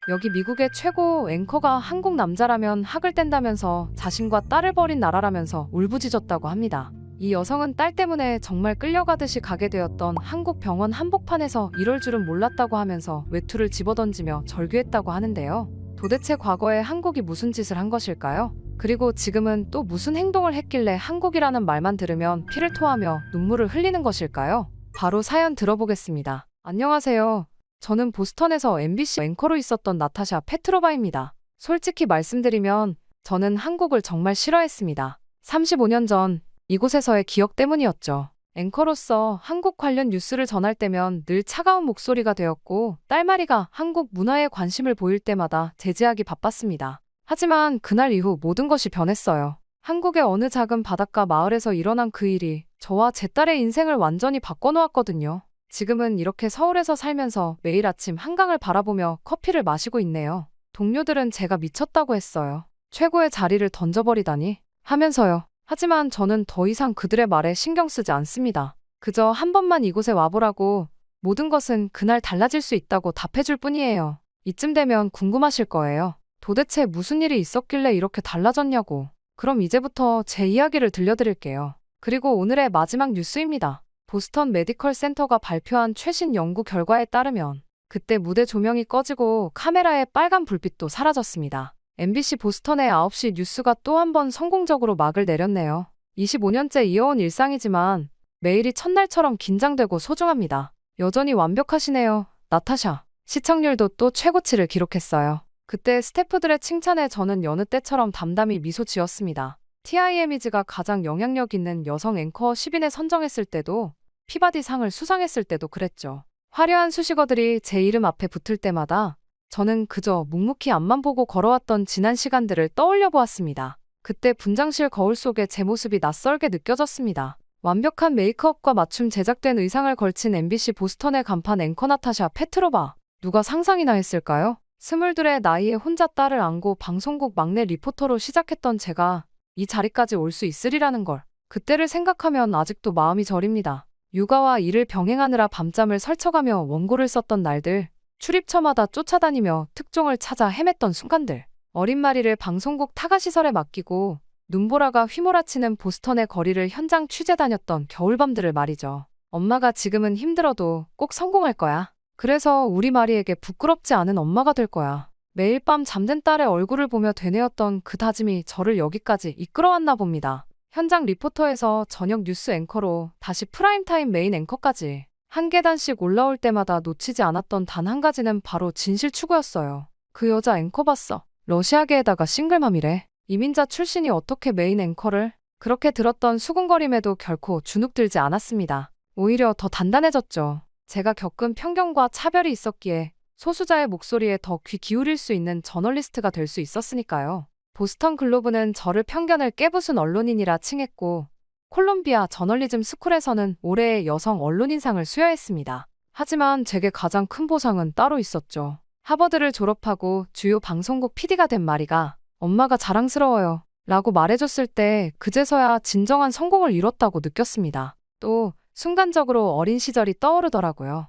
여기 미국의 최고 앵커가 한국 남자라면 학을 뗀다면서 자신과 딸을 버린 나라라면서 울부짖었다고 합니다. 이 여성은 딸 때문에 정말 끌려가듯이 가게 되었던 한국 병원 한복판에서 이럴 줄은 몰랐다고 하면서 외투를 집어던지며 절규했다고 하는데요. 도대체 과거에 한국이 무슨 짓을 한 것일까요? 그리고 지금은 또 무슨 행동을 했길래 한국이라는 말만 들으면 피를 토하며 눈물을 흘리는 것일까요? 바로 사연 들어보겠습니다. 안녕하세요. 저는 보스턴에서 MBC 앵커로 있었던 나타샤 페트로바입니다. 솔직히 말씀드리면 저는 한국을 정말 싫어했습니다. 35년 전 이곳에서의 기억 때문이었죠. 앵커로서 한국 관련 뉴스를 전할 때면 늘 차가운 목소리가 되었고 딸마리가 한국 문화에 관심을 보일 때마다 제지하기 바빴습니다. 하지만 그날 이후 모든 것이 변했어요. 한국의 어느 작은 바닷가 마을에서 일어난 그 일이 저와 제 딸의 인생을 완전히 바꿔놓았거든요. 지금은 이렇게 서울에서 살면서 매일 아침 한강을 바라보며 커피를 마시고 있네요. 동료들은 제가 미쳤다고 했어요. 최고의 자리를 던져버리다니 하면서요. 하지만 저는 더 이상 그들의 말에 신경 쓰지 않습니다. 그저 한 번만 이곳에 와보라고 모든 것은 그날 달라질 수 있다고 답해줄 뿐이에요. 이쯤 되면 궁금하실 거예요. 도대체 무슨 일이 있었길래 이렇게 달라졌냐고. 그럼 이제부터 제 이야기를 들려드릴게요. 그리고 오늘의 마지막 뉴스입니다. 보스턴 메디컬 센터가 발표한 최신 연구 결과에 따르면 그때 무대 조명이 꺼지고 카메라의 빨간 불빛도 사라졌습니다. MBC 보스턴의 9시 뉴스가 또 한 번 성공적으로 막을 내렸네요. 25년째 이어온 일상이지만 매일이 첫날처럼 긴장되고 소중합니다. 여전히 완벽하시네요, 나타샤. 시청률도 또 최고치를 기록했어요. 그때 스태프들의 칭찬에 저는 여느 때처럼 담담히 미소 지었습니다. TIME즈가 가장 영향력 있는 여성 앵커 10인에 선정했을 때도 피바디 상을 수상했을 때도 그랬죠. 화려한 수식어들이 제 이름 앞에 붙을 때마다 저는 그저 묵묵히 앞만 보고 걸어왔던 지난 시간들을 떠올려 보았습니다. 그때 분장실 거울 속에 제 모습이 낯설게 느껴졌습니다. 완벽한 메이크업과 맞춤 제작된 의상을 걸친 MBC 보스턴의 간판 앵커 나타샤 페트로바. 누가 상상이나 했을까요? 22의 나이에 혼자 딸을 안고 방송국 막내 리포터로 시작했던 제가 이 자리까지 올 수 있으리라는 걸. 그때를 생각하면 아직도 마음이 저립니다. 육아와 일을 병행하느라 밤잠을 설쳐가며 원고를 썼던 날들. 출입처마다 쫓아다니며 특종을 찾아 헤맸던 순간들. 어린 마리를 방송국 타가시설에 맡기고 눈보라가 휘몰아치는 보스턴의 거리를 현장 취재 다녔던 겨울밤들을 말이죠. 엄마가 지금은 힘들어도 꼭 성공할 거야. 그래서 우리 마리에게 부끄럽지 않은 엄마가 될 거야. 매일 밤 잠든 딸의 얼굴을 보며 되뇌었던 그 다짐이 저를 여기까지 이끌어왔나 봅니다. 현장 리포터에서 저녁 뉴스 앵커로 다시 프라임타임 메인 앵커까지. 한 계단씩 올라올 때마다 놓치지 않았던 단 한 가지는 바로 진실 추구였어요. 그 여자 앵커 봤어. 러시아계에다가 싱글맘이래. 이민자 출신이 어떻게 메인 앵커를? 그렇게 들었던 수군거림에도 결코 주눅들지 않았습니다. 오히려 더 단단해졌죠. 제가 겪은 편견과 차별이 있었기에 소수자의 목소리에 더 귀 기울일 수 있는 저널리스트가 될 수 있었으니까요. 보스턴 글로브는 저를 편견을 깨부순 언론인이라 칭했고 콜롬비아 저널리즘 스쿨에서는 올해의 여성 언론인상을 수여했습니다. 하지만 제게 가장 큰 보상은 따로 있었죠. 하버드를 졸업하고 주요 방송국 PD가 된 마리가 엄마가 자랑스러워요 라고 말해줬을 때 그제서야 진정한 성공을 이뤘다고 느꼈습니다. 또 순간적으로 어린 시절이 떠오르더라고요.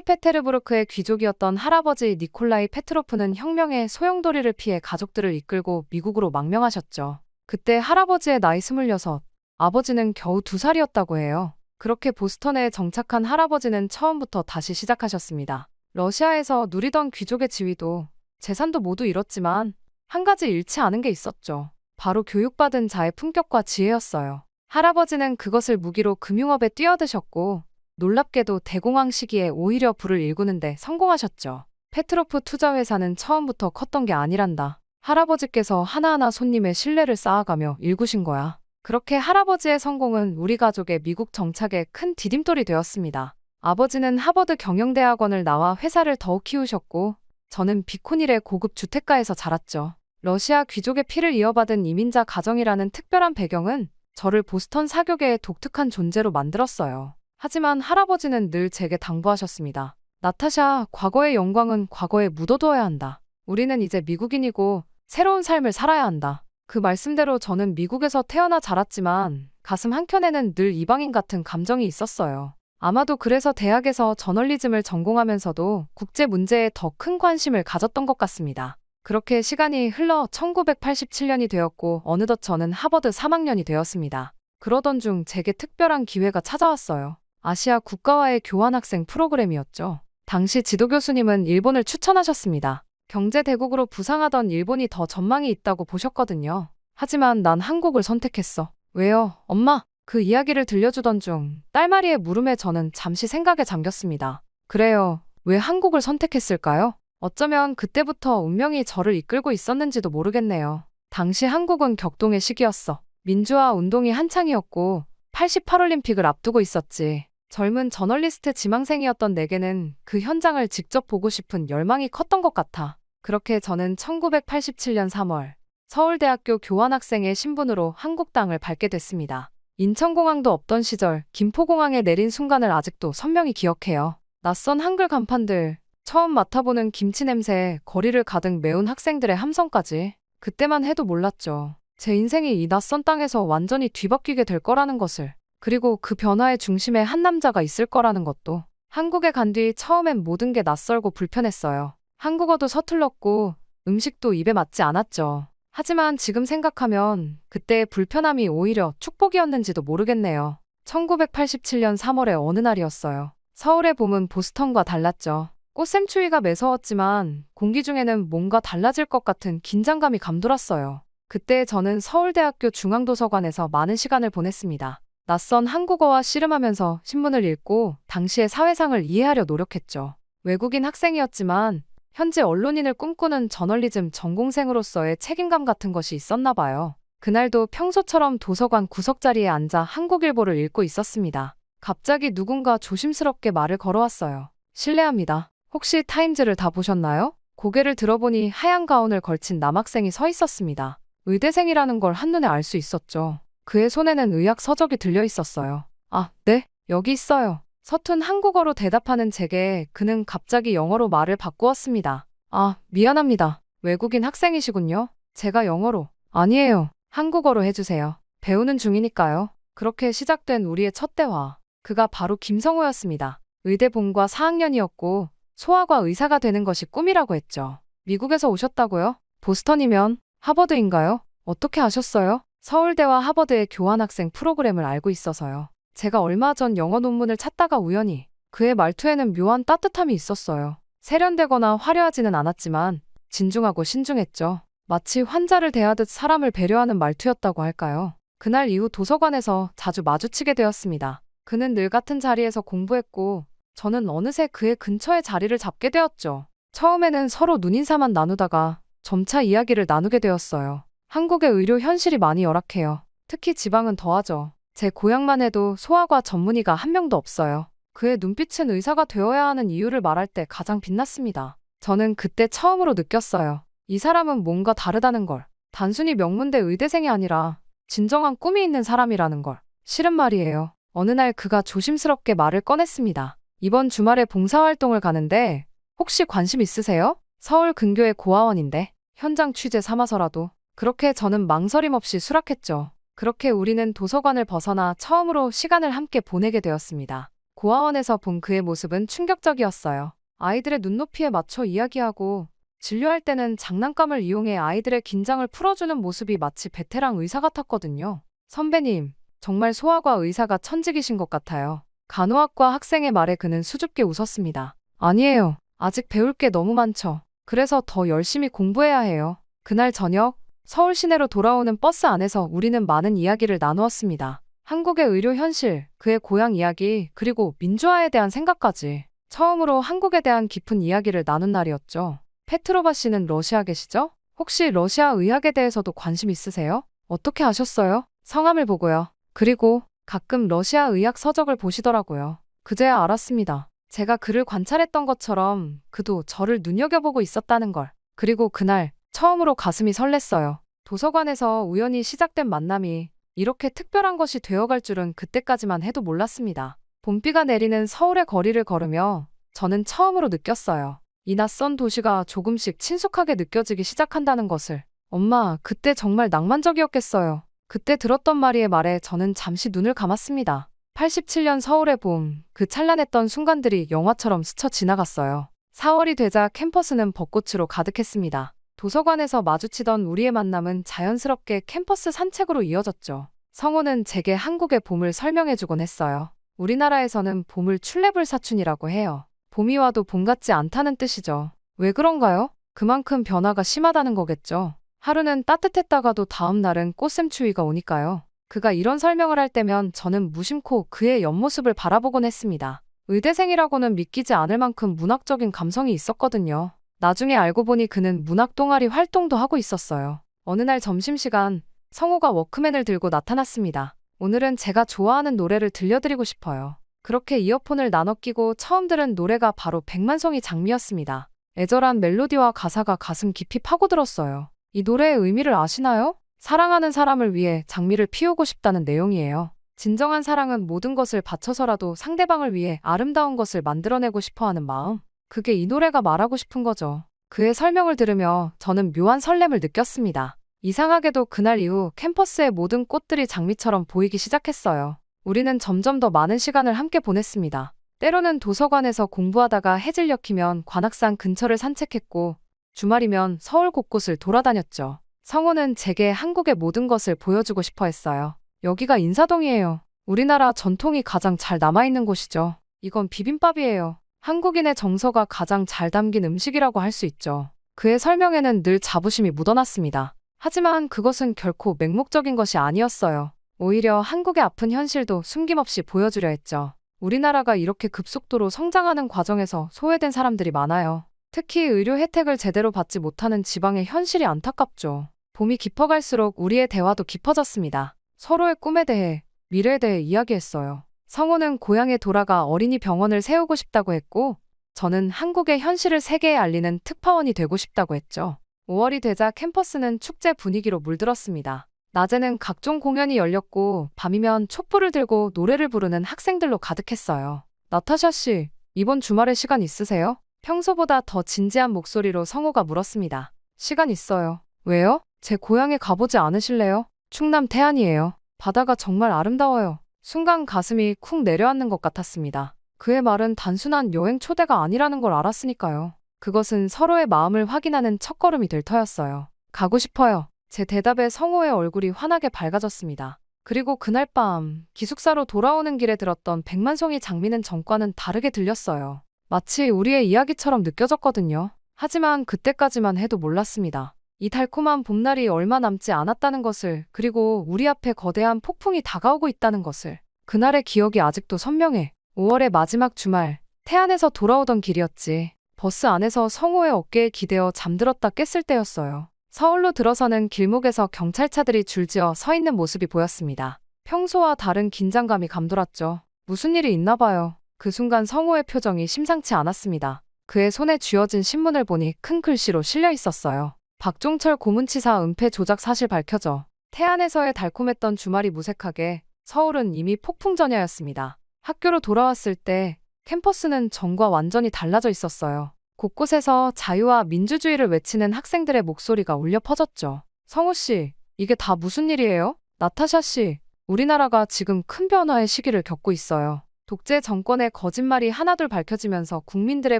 상트페테르부르크의 귀족이었던 할아버지 니콜라이 페트로프는 혁명의 소용돌이를 피해 가족들을 이끌고 미국으로 망명하셨죠. 그때 할아버지의 나이 26, 아버지는 겨우 2살이었다고 해요. 그렇게 보스턴에 정착한 할아버지는 처음부터 다시 시작하셨습니다. 러시아에서 누리던 귀족의 지위도 재산도 모두 잃었지만 한 가지 잃지 않은 게 있었죠. 바로 교육받은 자의 품격과 지혜였어요. 할아버지는 그것을 무기로 금융업에 뛰어드셨고 놀랍게도 대공황 시기에 오히려 부를 일구는데 성공하셨죠. 페트로프 투자회사는 처음부터 컸던 게 아니란다. 할아버지께서 하나하나 손님의 신뢰를 쌓아가며 일구신 거야. 그렇게 할아버지의 성공은 우리 가족의 미국 정착에 큰 디딤돌이 되었습니다. 아버지는 하버드 경영대학원을 나와 회사를 더욱 키우셨고 저는 비코닐의 고급 주택가에서 자랐죠. 러시아 귀족의 피를 이어받은 이민자 가정이라는 특별한 배경은 저를 보스턴 사교계의 독특한 존재로 만들었어요. 하지만 할아버지는 늘 제게 당부하셨습니다. 나타샤, 과거의 영광은 과거에 묻어둬야 한다. 우리는 이제 미국인이고 새로운 삶을 살아야 한다. 그 말씀대로 저는 미국에서 태어나 자랐지만 가슴 한켠에는 늘 이방인 같은 감정이 있었어요. 아마도 그래서 대학에서 저널리즘을 전공하면서도 국제 문제에 더 큰 관심을 가졌던 것 같습니다. 그렇게 시간이 흘러 1987년이 되었고 어느덧 저는 하버드 3학년이 되었습니다. 그러던 중 제게 특별한 기회가 찾아왔어요. 아시아 국가와의 교환학생 프로그램이었죠. 당시 지도교수님은 일본을 추천하셨습니다. 경제대국으로 부상하던 일본이 더 전망이 있다고 보셨거든요. 하지만 난 한국을 선택했어. 왜요, 엄마? 그 이야기를 들려주던 중 딸마리의 물음에 저는 잠시 생각에 잠겼습니다. 그래요. 왜 한국을 선택했을까요? 어쩌면 그때부터 운명이 저를 이끌고 있었는지도 모르겠네요. 당시 한국은 격동의 시기였어. 민주화 운동이 한창이었고 88올림픽을 앞두고 있었지. 젊은 저널리스트 지망생이었던 내게는 그 현장을 직접 보고 싶은 열망이 컸던 것 같아. 그렇게 저는 1987년 3월 서울대학교 교환학생의 신분으로 한국 땅을 밟게 됐습니다. 인천공항도 없던 시절 김포공항에 내린 순간을 아직도 선명히 기억해요. 낯선 한글 간판들, 처음 맡아보는 김치 냄새, 거리를 가득 메운 학생들의 함성까지. 그때만 해도 몰랐죠. 제 인생이 이 낯선 땅에서 완전히 뒤바뀌게 될 거라는 것을. 그리고 그 변화의 중심에 한 남자가 있을 거라는 것도. 한국에 간 뒤 처음엔 모든 게 낯설고 불편했어요. 한국어도 서툴렀고 음식도 입에 맞지 않았죠. 하지만 지금 생각하면 그때의 불편함이 오히려 축복이었는지도 모르겠네요. 1987년 3월의 어느 날이었어요. 서울의 봄은 보스턴과 달랐죠. 꽃샘추위가 매서웠지만 공기 중에는 뭔가 달라질 것 같은 긴장감이 감돌았어요. 그때 저는 서울대학교 중앙도서관에서 많은 시간을 보냈습니다. 낯선 한국어와 씨름하면서 신문을 읽고 당시의 사회상을 이해하려 노력했죠. 외국인 학생이었지만 현재 언론인을 꿈꾸는 저널리즘 전공생으로서의 책임감 같은 것이 있었나 봐요. 그날도 평소처럼 도서관 구석자리에 앉아 한국일보를 읽고 있었습니다. 갑자기 누군가 조심스럽게 말을 걸어왔어요. 실례합니다. 혹시 타임즈를 다 보셨나요? 고개를 들어보니 하얀 가운을 걸친 남학생이 서 있었습니다. 의대생이라는 걸 한눈에 알 수 있었죠. 그의 손에는 의학 서적이 들려 있었어요. 아, 네, 여기 있어요. 서툰 한국어로 대답하는 제게 그는 갑자기 영어로 말을 바꾸었습니다. 아, 미안합니다. 외국인 학생이시군요. 제가 영어로. 아니에요. 한국어로 해주세요. 배우는 중이니까요. 그렇게 시작된 우리의 첫 대화. 그가 바로 김성호였습니다. 의대 본과 4학년이었고 소아과 의사가 되는 것이 꿈이라고 했죠. 미국에서 오셨다고요? 보스턴이면 하버드인가요? 어떻게 아셨어요? 서울대와 하버드의 교환학생 프로그램을 알고 있어서요. 제가 얼마 전 영어 논문을 찾다가 우연히 그의 말투에는 묘한 따뜻함이 있었어요. 세련되거나 화려하지는 않았지만 진중하고 신중했죠. 마치 환자를 대하듯 사람을 배려하는 말투였다고 할까요? 그날 이후 도서관에서 자주 마주치게 되었습니다. 그는 늘 같은 자리에서 공부했고 저는 어느새 그의 근처에 자리를 잡게 되었죠. 처음에는 서로 눈인사만 나누다가 점차 이야기를 나누게 되었어요. 한국의 의료 현실이 많이 열악해요. 특히 지방은 더하죠. 제 고향만 해도 소아과 전문의가 한 명도 없어요. 그의 눈빛은 의사가 되어야 하는 이유를 말할 때 가장 빛났습니다. 저는 그때 처음으로 느꼈어요. 이 사람은 뭔가 다르다는 걸. 단순히 명문대 의대생이 아니라 진정한 꿈이 있는 사람이라는 걸. 실은 말이에요. 어느 날 그가 조심스럽게 말을 꺼냈습니다. 이번 주말에 봉사활동을 가는데 혹시 관심 있으세요? 서울 근교의 고아원인데 현장 취재 삼아서라도. 그렇게 저는 망설임 없이 수락했죠. 그렇게 우리는 도서관을 벗어나 처음으로 시간을 함께 보내게 되었습니다. 고아원에서 본 그의 모습은 충격적이었어요. 아이들의 눈높이에 맞춰 이야기하고 진료할 때는 장난감을 이용해 아이들의 긴장을 풀어주는 모습이 마치 베테랑 의사 같았거든요. 선배님, 정말 소아과 의사가 천직이신 것 같아요. 간호학과 학생의 말에 그는 수줍게 웃었습니다. 아니에요. 아직 배울 게 너무 많죠. 그래서 더 열심히 공부해야 해요. 그날 저녁 서울 시내로 돌아오는 버스 안에서 우리는 많은 이야기를 나누었습니다. 한국의 의료 현실, 그의 고향 이야기, 그리고 민주화에 대한 생각까지. 처음으로 한국에 대한 깊은 이야기를 나눈 날이었죠. 페트로바 씨는 러시아 계시죠? 혹시 러시아 의학에 대해서도 관심 있으세요? 어떻게 아셨어요? 성함을 보고요. 그리고 가끔 러시아 의학 서적을 보시더라고요. 그제야 알았습니다. 제가 그를 관찰했던 것처럼 그도 저를 눈여겨보고 있었다는 걸. 그리고 그날 처음으로 가슴이 설렜어요. 도서관에서 우연히 시작된 만남이 이렇게 특별한 것이 되어갈 줄은 그때까지만 해도 몰랐습니다. 봄비가 내리는 서울의 거리를 걸으며 저는 처음으로 느꼈어요. 이 낯선 도시가 조금씩 친숙하게 느껴지기 시작한다는 것을. 엄마, 그때 정말 낭만적이었겠어요. 그때 들었던 마리의 말에 저는 잠시 눈을 감았습니다. 87년 서울의 봄, 그 찬란했던 순간들이 영화처럼 스쳐 지나갔어요. 4월이 되자 캠퍼스는 벚꽃으로 가득했습니다. 도서관에서 마주치던 우리의 만남은 자연스럽게 캠퍼스 산책으로 이어졌죠. 성우는 제게 한국의 봄을 설명해주곤 했어요. 우리나라에서는 봄을 출래불사춘이라고 해요. 봄이 와도 봄 같지 않다는 뜻이죠. 왜 그런가요? 그만큼 변화가 심하다는 거겠죠. 하루는 따뜻했다가도 다음 날은 꽃샘추위가 오니까요. 그가 이런 설명을 할 때면 저는 무심코 그의 옆모습을 바라보곤 했습니다. 의대생이라고는 믿기지 않을 만큼 문학적인 감성이 있었거든요. 나중에 알고 보니 그는 문학 동아리 활동도 하고 있었어요. 어느 날 점심시간, 성우가 워크맨을 들고 나타났습니다. 오늘은 제가 좋아하는 노래를 들려드리고 싶어요. 그렇게 이어폰을 나눠 끼고 처음 들은 노래가 바로 백만송이 장미였습니다. 애절한 멜로디와 가사가 가슴 깊이 파고들었어요. 이 노래의 의미를 아시나요? 사랑하는 사람을 위해 장미를 피우고 싶다는 내용이에요. 진정한 사랑은 모든 것을 바쳐서라도 상대방을 위해 아름다운 것을 만들어내고 싶어하는 마음. 그게 이 노래가 말하고 싶은 거죠. 그의 설명을 들으며 저는 묘한 설렘을 느꼈습니다. 이상하게도 그날 이후 캠퍼스의 모든 꽃들이 장미처럼 보이기 시작했어요. 우리는 점점 더 많은 시간을 함께 보냈습니다. 때로는 도서관에서 공부하다가 해질 녘이면 관악산 근처를 산책했고, 주말이면 서울 곳곳을 돌아다녔죠. 성우는 제게 한국의 모든 것을 보여주고 싶어 했어요. 여기가 인사동이에요. 우리나라 전통이 가장 잘 남아있는 곳이죠. 이건 비빔밥이에요. 한국인의 정서가 가장 잘 담긴 음식이라고 할 수 있죠. 그의 설명에는 늘 자부심이 묻어났습니다. 하지만 그것은 결코 맹목적인 것이 아니었어요. 오히려 한국의 아픈 현실도 숨김없이 보여주려 했죠. 우리나라가 이렇게 급속도로 성장하는 과정에서 소외된 사람들이 많아요. 특히 의료 혜택을 제대로 받지 못하는 지방의 현실이 안타깝죠. 봄이 깊어갈수록 우리의 대화도 깊어졌습니다. 서로의 꿈에 대해, 미래에 대해 이야기했어요. 성우는 고향에 돌아가 어린이 병원을 세우고 싶다고 했고, 저는 한국의 현실을 세계에 알리는 특파원이 되고 싶다고 했죠. 5월이 되자 캠퍼스는 축제 분위기로 물들었습니다. 낮에는 각종 공연이 열렸고, 밤이면 촛불을 들고 노래를 부르는 학생들로 가득했어요. 나타샤 씨, 이번 주말에 시간 있으세요? 평소보다 더 진지한 목소리로 성우가 물었습니다. 시간 있어요. 왜요? 제 고향에 가보지 않으실래요? 충남 태안이에요. 바다가 정말 아름다워요. 순간 가슴이 쿵 내려앉는 것 같았습니다. 그의 말은 단순한 여행 초대가 아니라는 걸 알았으니까요. 그것은 서로의 마음을 확인하는 첫걸음이 될 터였어요. 가고 싶어요. 제 대답에 성우의 얼굴이 환하게 밝아졌습니다. 그리고 그날 밤 기숙사로 돌아오는 길에 들었던 백만송이 장미는 전과는 다르게 들렸어요. 마치 우리의 이야기처럼 느껴졌거든요. 하지만 그때까지만 해도 몰랐습니다. 이 달콤한 봄날이 얼마 남지 않았다는 것을, 그리고 우리 앞에 거대한 폭풍이 다가오고 있다는 것을. 그날의 기억이 아직도 선명해. 5월의 마지막 주말, 태안에서 돌아오던 길이었지. 버스 안에서 성우의 어깨에 기대어 잠들었다 깼을 때였어요. 서울로 들어서는 길목에서 경찰차들이 줄지어 서 있는 모습이 보였습니다. 평소와 다른 긴장감이 감돌았죠. 무슨 일이 있나 봐요. 그 순간 성우의 표정이 심상치 않았습니다. 그의 손에 쥐어진 신문을 보니 큰 글씨로 실려 있었어요. 박종철 고문치사 은폐 조작 사실 밝혀져. 태안에서의 달콤했던 주말이 무색하게, 서울은 이미 폭풍 전야였습니다. 학교로 돌아왔을 때 캠퍼스는 전과 완전히 달라져 있었어요. 곳곳에서 자유와 민주주의를 외치는 학생들의 목소리가 울려 퍼졌죠. 성우 씨, 이게 다 무슨 일이에요? 나타샤 씨, 우리나라가 지금 큰 변화의 시기를 겪고 있어요. 독재 정권의 거짓말이 하나둘 밝혀지면서 국민들의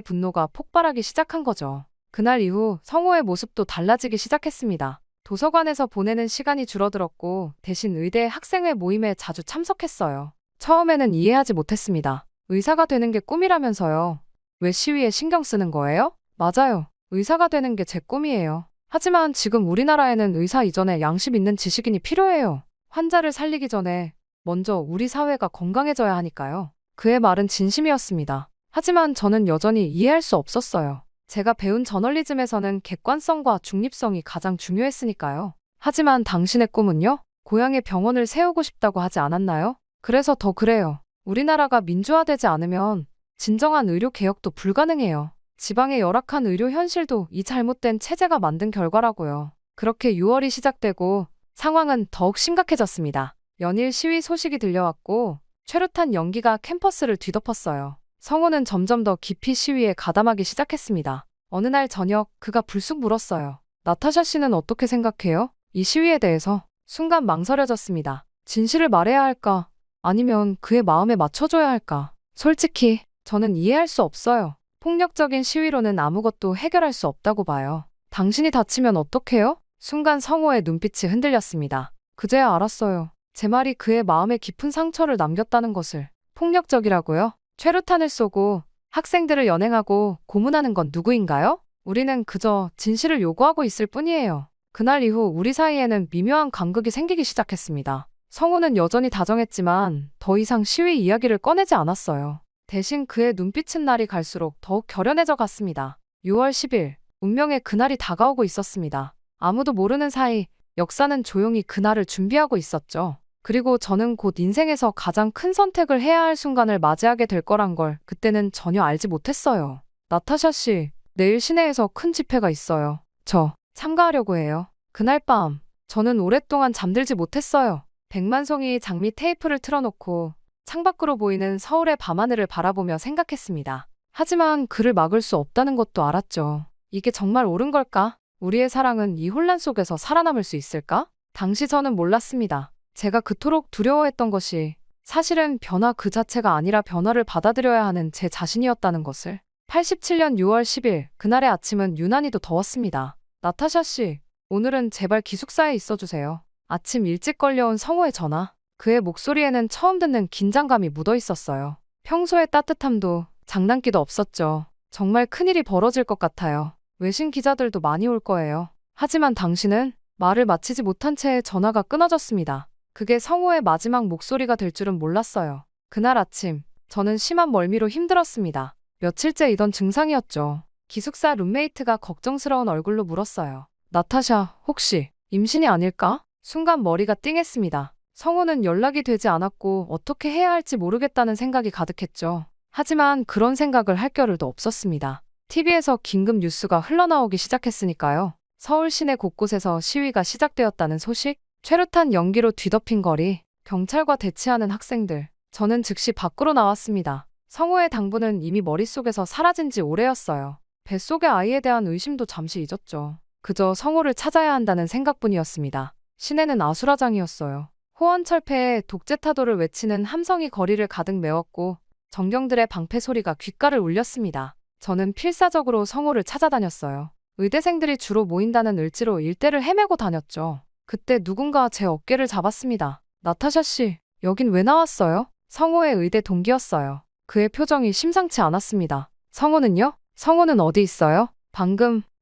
분노가 폭발하기 시작한 거죠. 그날 이후 성우의 모습도 달라지기 시작했습니다. 도서관에서 보내는 시간이 줄어들었고, 대신 의대 학생회 모임에 자주 참석했어요. 처음에는 이해하지 못했습니다. 의사가 되는 게 꿈이라면서요. 왜 시위에 신경 쓰는 거예요? 맞아요. 의사가 되는 게 제 꿈이에요. 하지만 지금 우리나라에는 의사 이전에 양심 있는 지식인이 필요해요. 환자를 살리기 전에 먼저 우리 사회가 건강해져야 하니까요. 그의 말은 진심이었습니다. 하지만 저는 여전히 이해할 수 없었어요. 제가 배운 저널리즘에서는 객관성과 중립성이 가장 중요했으니까요. 하지만 당신의 꿈은요? 고향에 병원을 세우고 싶다고 하지 않았나요? 그래서 더 그래요. 우리나라가 민주화되지 않으면 진정한 의료 개혁도 불가능해요. 지방의 열악한 의료 현실도 이 잘못된 체제가 만든 결과라고요. 그렇게 6월이 시작되고 상황은 더욱 심각해졌습니다. 연일 시위 소식이 들려왔고 최루탄 연기가 캠퍼스를 뒤덮었어요. 성우는 점점 더 깊이 시위에 가담하기 시작했습니다. 어느 날 저녁 그가 불쑥 물었어요. 나타샤 씨는 어떻게 생각해요? 이 시위에 대해서. 순간 망설여졌습니다. 진실을 말해야 할까? 아니면 그의 마음에 맞춰줘야 할까? 솔직히 저는 이해할 수 없어요. 폭력적인 시위로는 아무것도 해결할 수 없다고 봐요. 당신이 다치면 어떡해요? 순간 성호의 눈빛이 흔들렸습니다. 그제야 알았어요. 제 말이 그의 마음에 깊은 상처를 남겼다는 것을. 폭력적이라고요? 최루탄을 쏘고 학생들을 연행하고 고문하는 건 누구인가요? 우리는 그저 진실을 요구하고 있을 뿐이에요. 그날 이후 우리 사이에는 미묘한 간극이 생기기 시작했습니다. 성우는 여전히 다정했지만 더 이상 시위 이야기를 꺼내지 않았어요. 대신 그의 눈빛은 날이 갈수록 더욱 결연해져 갔습니다. 6월 10일, 운명의 그날이 다가오고 있었습니다. 아무도 모르는 사이 역사는 조용히 그날을 준비하고 있었죠. 그리고 저는 곧 인생에서 가장 큰 선택을 해야 할 순간을 맞이하게 될 거란 걸 그때는 전혀 알지 못했어요. 나타샤 씨, 내일 시내에서 큰 집회가 있어요. 저 참가하려고 해요. 그날 밤, 저는 오랫동안 잠들지 못했어요. 백만송이 장미 테이프를 틀어놓고 창밖으로 보이는 서울의 밤하늘을 바라보며 생각했습니다. 하지만 그를 막을 수 없다는 것도 알았죠. 이게 정말 옳은 걸까? 우리의 사랑은 이 혼란 속에서 살아남을 수 있을까? 당시 저는 몰랐습니다. 제가 그토록 두려워했던 것이 사실은 변화 그 자체가 아니라 변화를 받아들여야 하는 제 자신이었다는 것을. 87년 6월 10일, 그날의 아침은 유난히도 더웠습니다. 나타샤 씨, 오늘은 제발 기숙사에 있어주세요. 아침 일찍 걸려온 성호의 전화. 그의 목소리에는 처음 듣는 긴장감이 묻어 있었어요. 평소의 따뜻함도 장난기도 없었죠. 정말 큰일이 벌어질 것 같아요. 외신 기자들도 많이 올 거예요. 하지만 당신은 말을 마치지 못한 채 전화가 끊어졌습니다. 그게 성호의 마지막 목소리가 될 줄은 몰랐어요. 그날 아침, 저는 심한 멀미로 힘들었습니다. 며칠째 이던 증상이었죠. 기숙사 룸메이트가 걱정스러운 얼굴로 물었어요. 나타샤, 혹시 임신이 아닐까? 순간 머리가 띵했습니다. 성호는 연락이 되지 않았고 어떻게 해야 할지 모르겠다는 생각이 가득했죠. 하지만 그런 생각을 할 겨를도 없었습니다. TV에서 긴급 뉴스가 흘러나오기 시작했으니까요. 서울 시내 곳곳에서 시위가 시작되었다는 소식, 최루탄 연기로 뒤덮인 거리, 경찰과 대치하는 학생들. 저는 즉시 밖으로 나왔습니다. 성호의 당부는 이미 머릿속에서 사라진 지 오래였어요. 뱃속의 아이에 대한 의심도 잠시 잊었죠. 그저 성호를 찾아야 한다는 생각뿐이었습니다. 시내는 아수라장이었어요. 호언철폐에 독재타도를 외치는 함성이 거리를 가득 메웠고 정경들의 방패 소리가 귓가를 울렸습니다. 저는 필사적으로 성호를 찾아다녔어요. 의대생들이 주로 모인다는 을지로 일대를 헤매고 다녔죠. 그때 누군가 제 어깨를 잡았습니다. 나타샤 씨, 여긴 왜 나왔어요? 성호의 의대 동기였어요. 그의 표정이 심상치 않았습니다. 성호는요? 성호는 어디 있어요?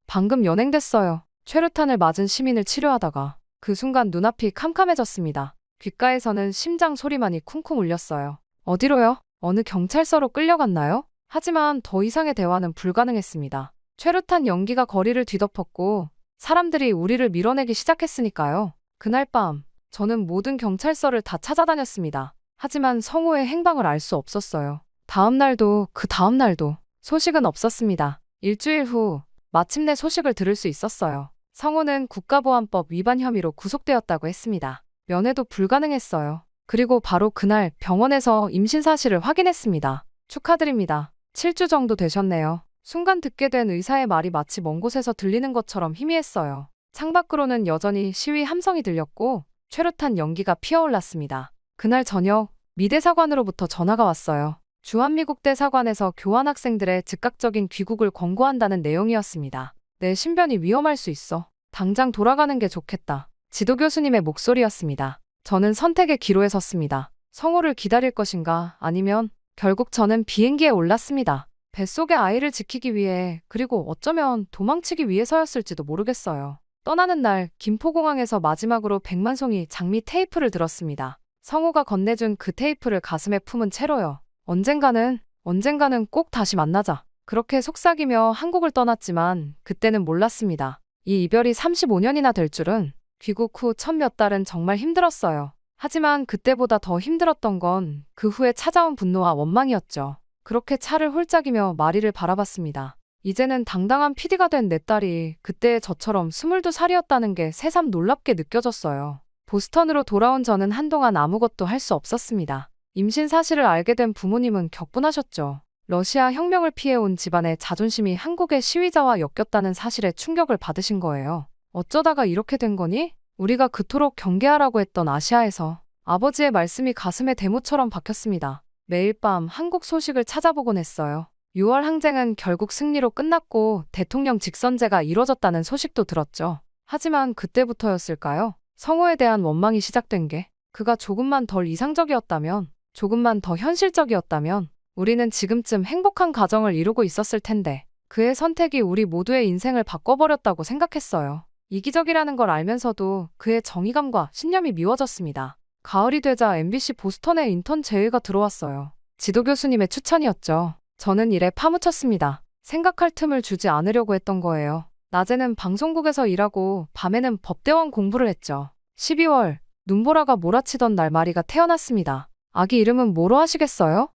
방금 연행됐어요. 최루탄을 맞은 시민을 치료하다가. 그 순간 눈앞이 캄캄해졌습니다. 귓가에서는 심장 소리만이 쿵쿵 울렸어요. 어디로요? 어느 경찰서로 끌려갔나요? 하지만 더 이상의 대화는 불가능했습니다. 최루탄 연기가 거리를 뒤덮었고 사람들이 우리를 밀어내기 시작했으니까요. 그날 밤, 저는 모든 경찰서를 다 찾아다녔습니다. 하지만 성호의 행방을 알 수 없었어요. 다음 날도 그 다음 날도 소식은 없었습니다. 일주일 후 마침내 소식을 들을 수 있었어요. 성호는 국가보안법 위반 혐의로 구속되었다고 했습니다. 면회도 불가능했어요. 그리고 바로 그날 병원에서 임신 사실을 확인했습니다. 축하드립니다. 7주 정도 되셨네요. 순간 듣게 된 의사의 말이 마치 먼 곳에서 들리는 것처럼 희미했어요. 창밖으로는 여전히 시위 함성이 들렸고 최루탄 연기가 피어올랐습니다. 그날 저녁 미대사관으로부터 전화가 왔어요. 주한미국 대사관에서 교환학생들의 즉각적인 귀국을 권고한다는 내용이었습니다. 내 신변이 위험할 수 있어. 당장 돌아가는 게 좋겠다. 지도 교수님의 목소리였습니다. 저는 선택의 기로에 섰습니다. 성호를 기다릴 것인가 아니면 결국 저는 비행기에 올랐습니다. 뱃속의 아이를 지키기 위해 그리고 어쩌면 도망치기 위해서였을지도 모르겠어요. 떠나는 날 김포공항에서 마지막으로 백만송이 장미 테이프를 들었습니다. 성호가 건네준 그 테이프를 가슴에 품은 채로요. 언젠가는 꼭 다시 만나자. 그렇게 속삭이며 한국을 떠났지만 그때는 몰랐습니다. 이 이별이 35년이나 될 줄은. 귀국 후 첫 몇 달은 정말 힘들었어요. 하지만 그때보다 더 힘들었던 건 그 후에 찾아온 분노와 원망이었죠. 그렇게 차를 홀짝이며 마리를 바라봤습니다. 이제는 당당한 PD가 된 내 딸이 그때의 저처럼 22살이었다는 게 새삼 놀랍게 느껴졌어요. 보스턴으로 돌아온 저는 한동안 아무것도 할 수 없었습니다. 임신 사실을 알게 된 부모님은 격분하셨죠. 러시아 혁명을 피해온 집안의 자존심이 한국의 시위자와 엮였다는 사실에 충격을 받으신 거예요. 어쩌다가 이렇게 된 거니? 우리가 그토록 경계하라고 했던 아시아에서 아버지의 말씀이 가슴에 대모처럼 박혔습니다. 매일 밤 한국 소식을 찾아보곤 했어요. 6월 항쟁은 결국 승리로 끝났고 대통령 직선제가 이뤄졌다는 소식도 들었죠. 하지만 그때부터였을까요? 성호에 대한 원망이 시작된 게 그가 조금만 덜 이상적이었다면, 조금만 더 현실적이었다면 우리는 지금쯤 행복한 가정을 이루고 있었을 텐데 그의 선택이 우리 모두의 인생을 바꿔버렸다고 생각했어요. 이기적이라는 걸 알면서도 그의 정의감과 신념이 미워졌습니다. 가을이 되자 MBC 보스턴에 인턴 제의가 들어왔어요. 지도 교수님의 추천이었죠. 저는 일에 파묻혔습니다. 생각할 틈을 주지 않으려고 했던 거예요. 낮에는 방송국에서 일하고 밤에는 법대원 공부를 했죠. 12월, 눈보라가 몰아치던 날 마리가 태어났습니다. 아기 이름은 뭐로 하시겠어요?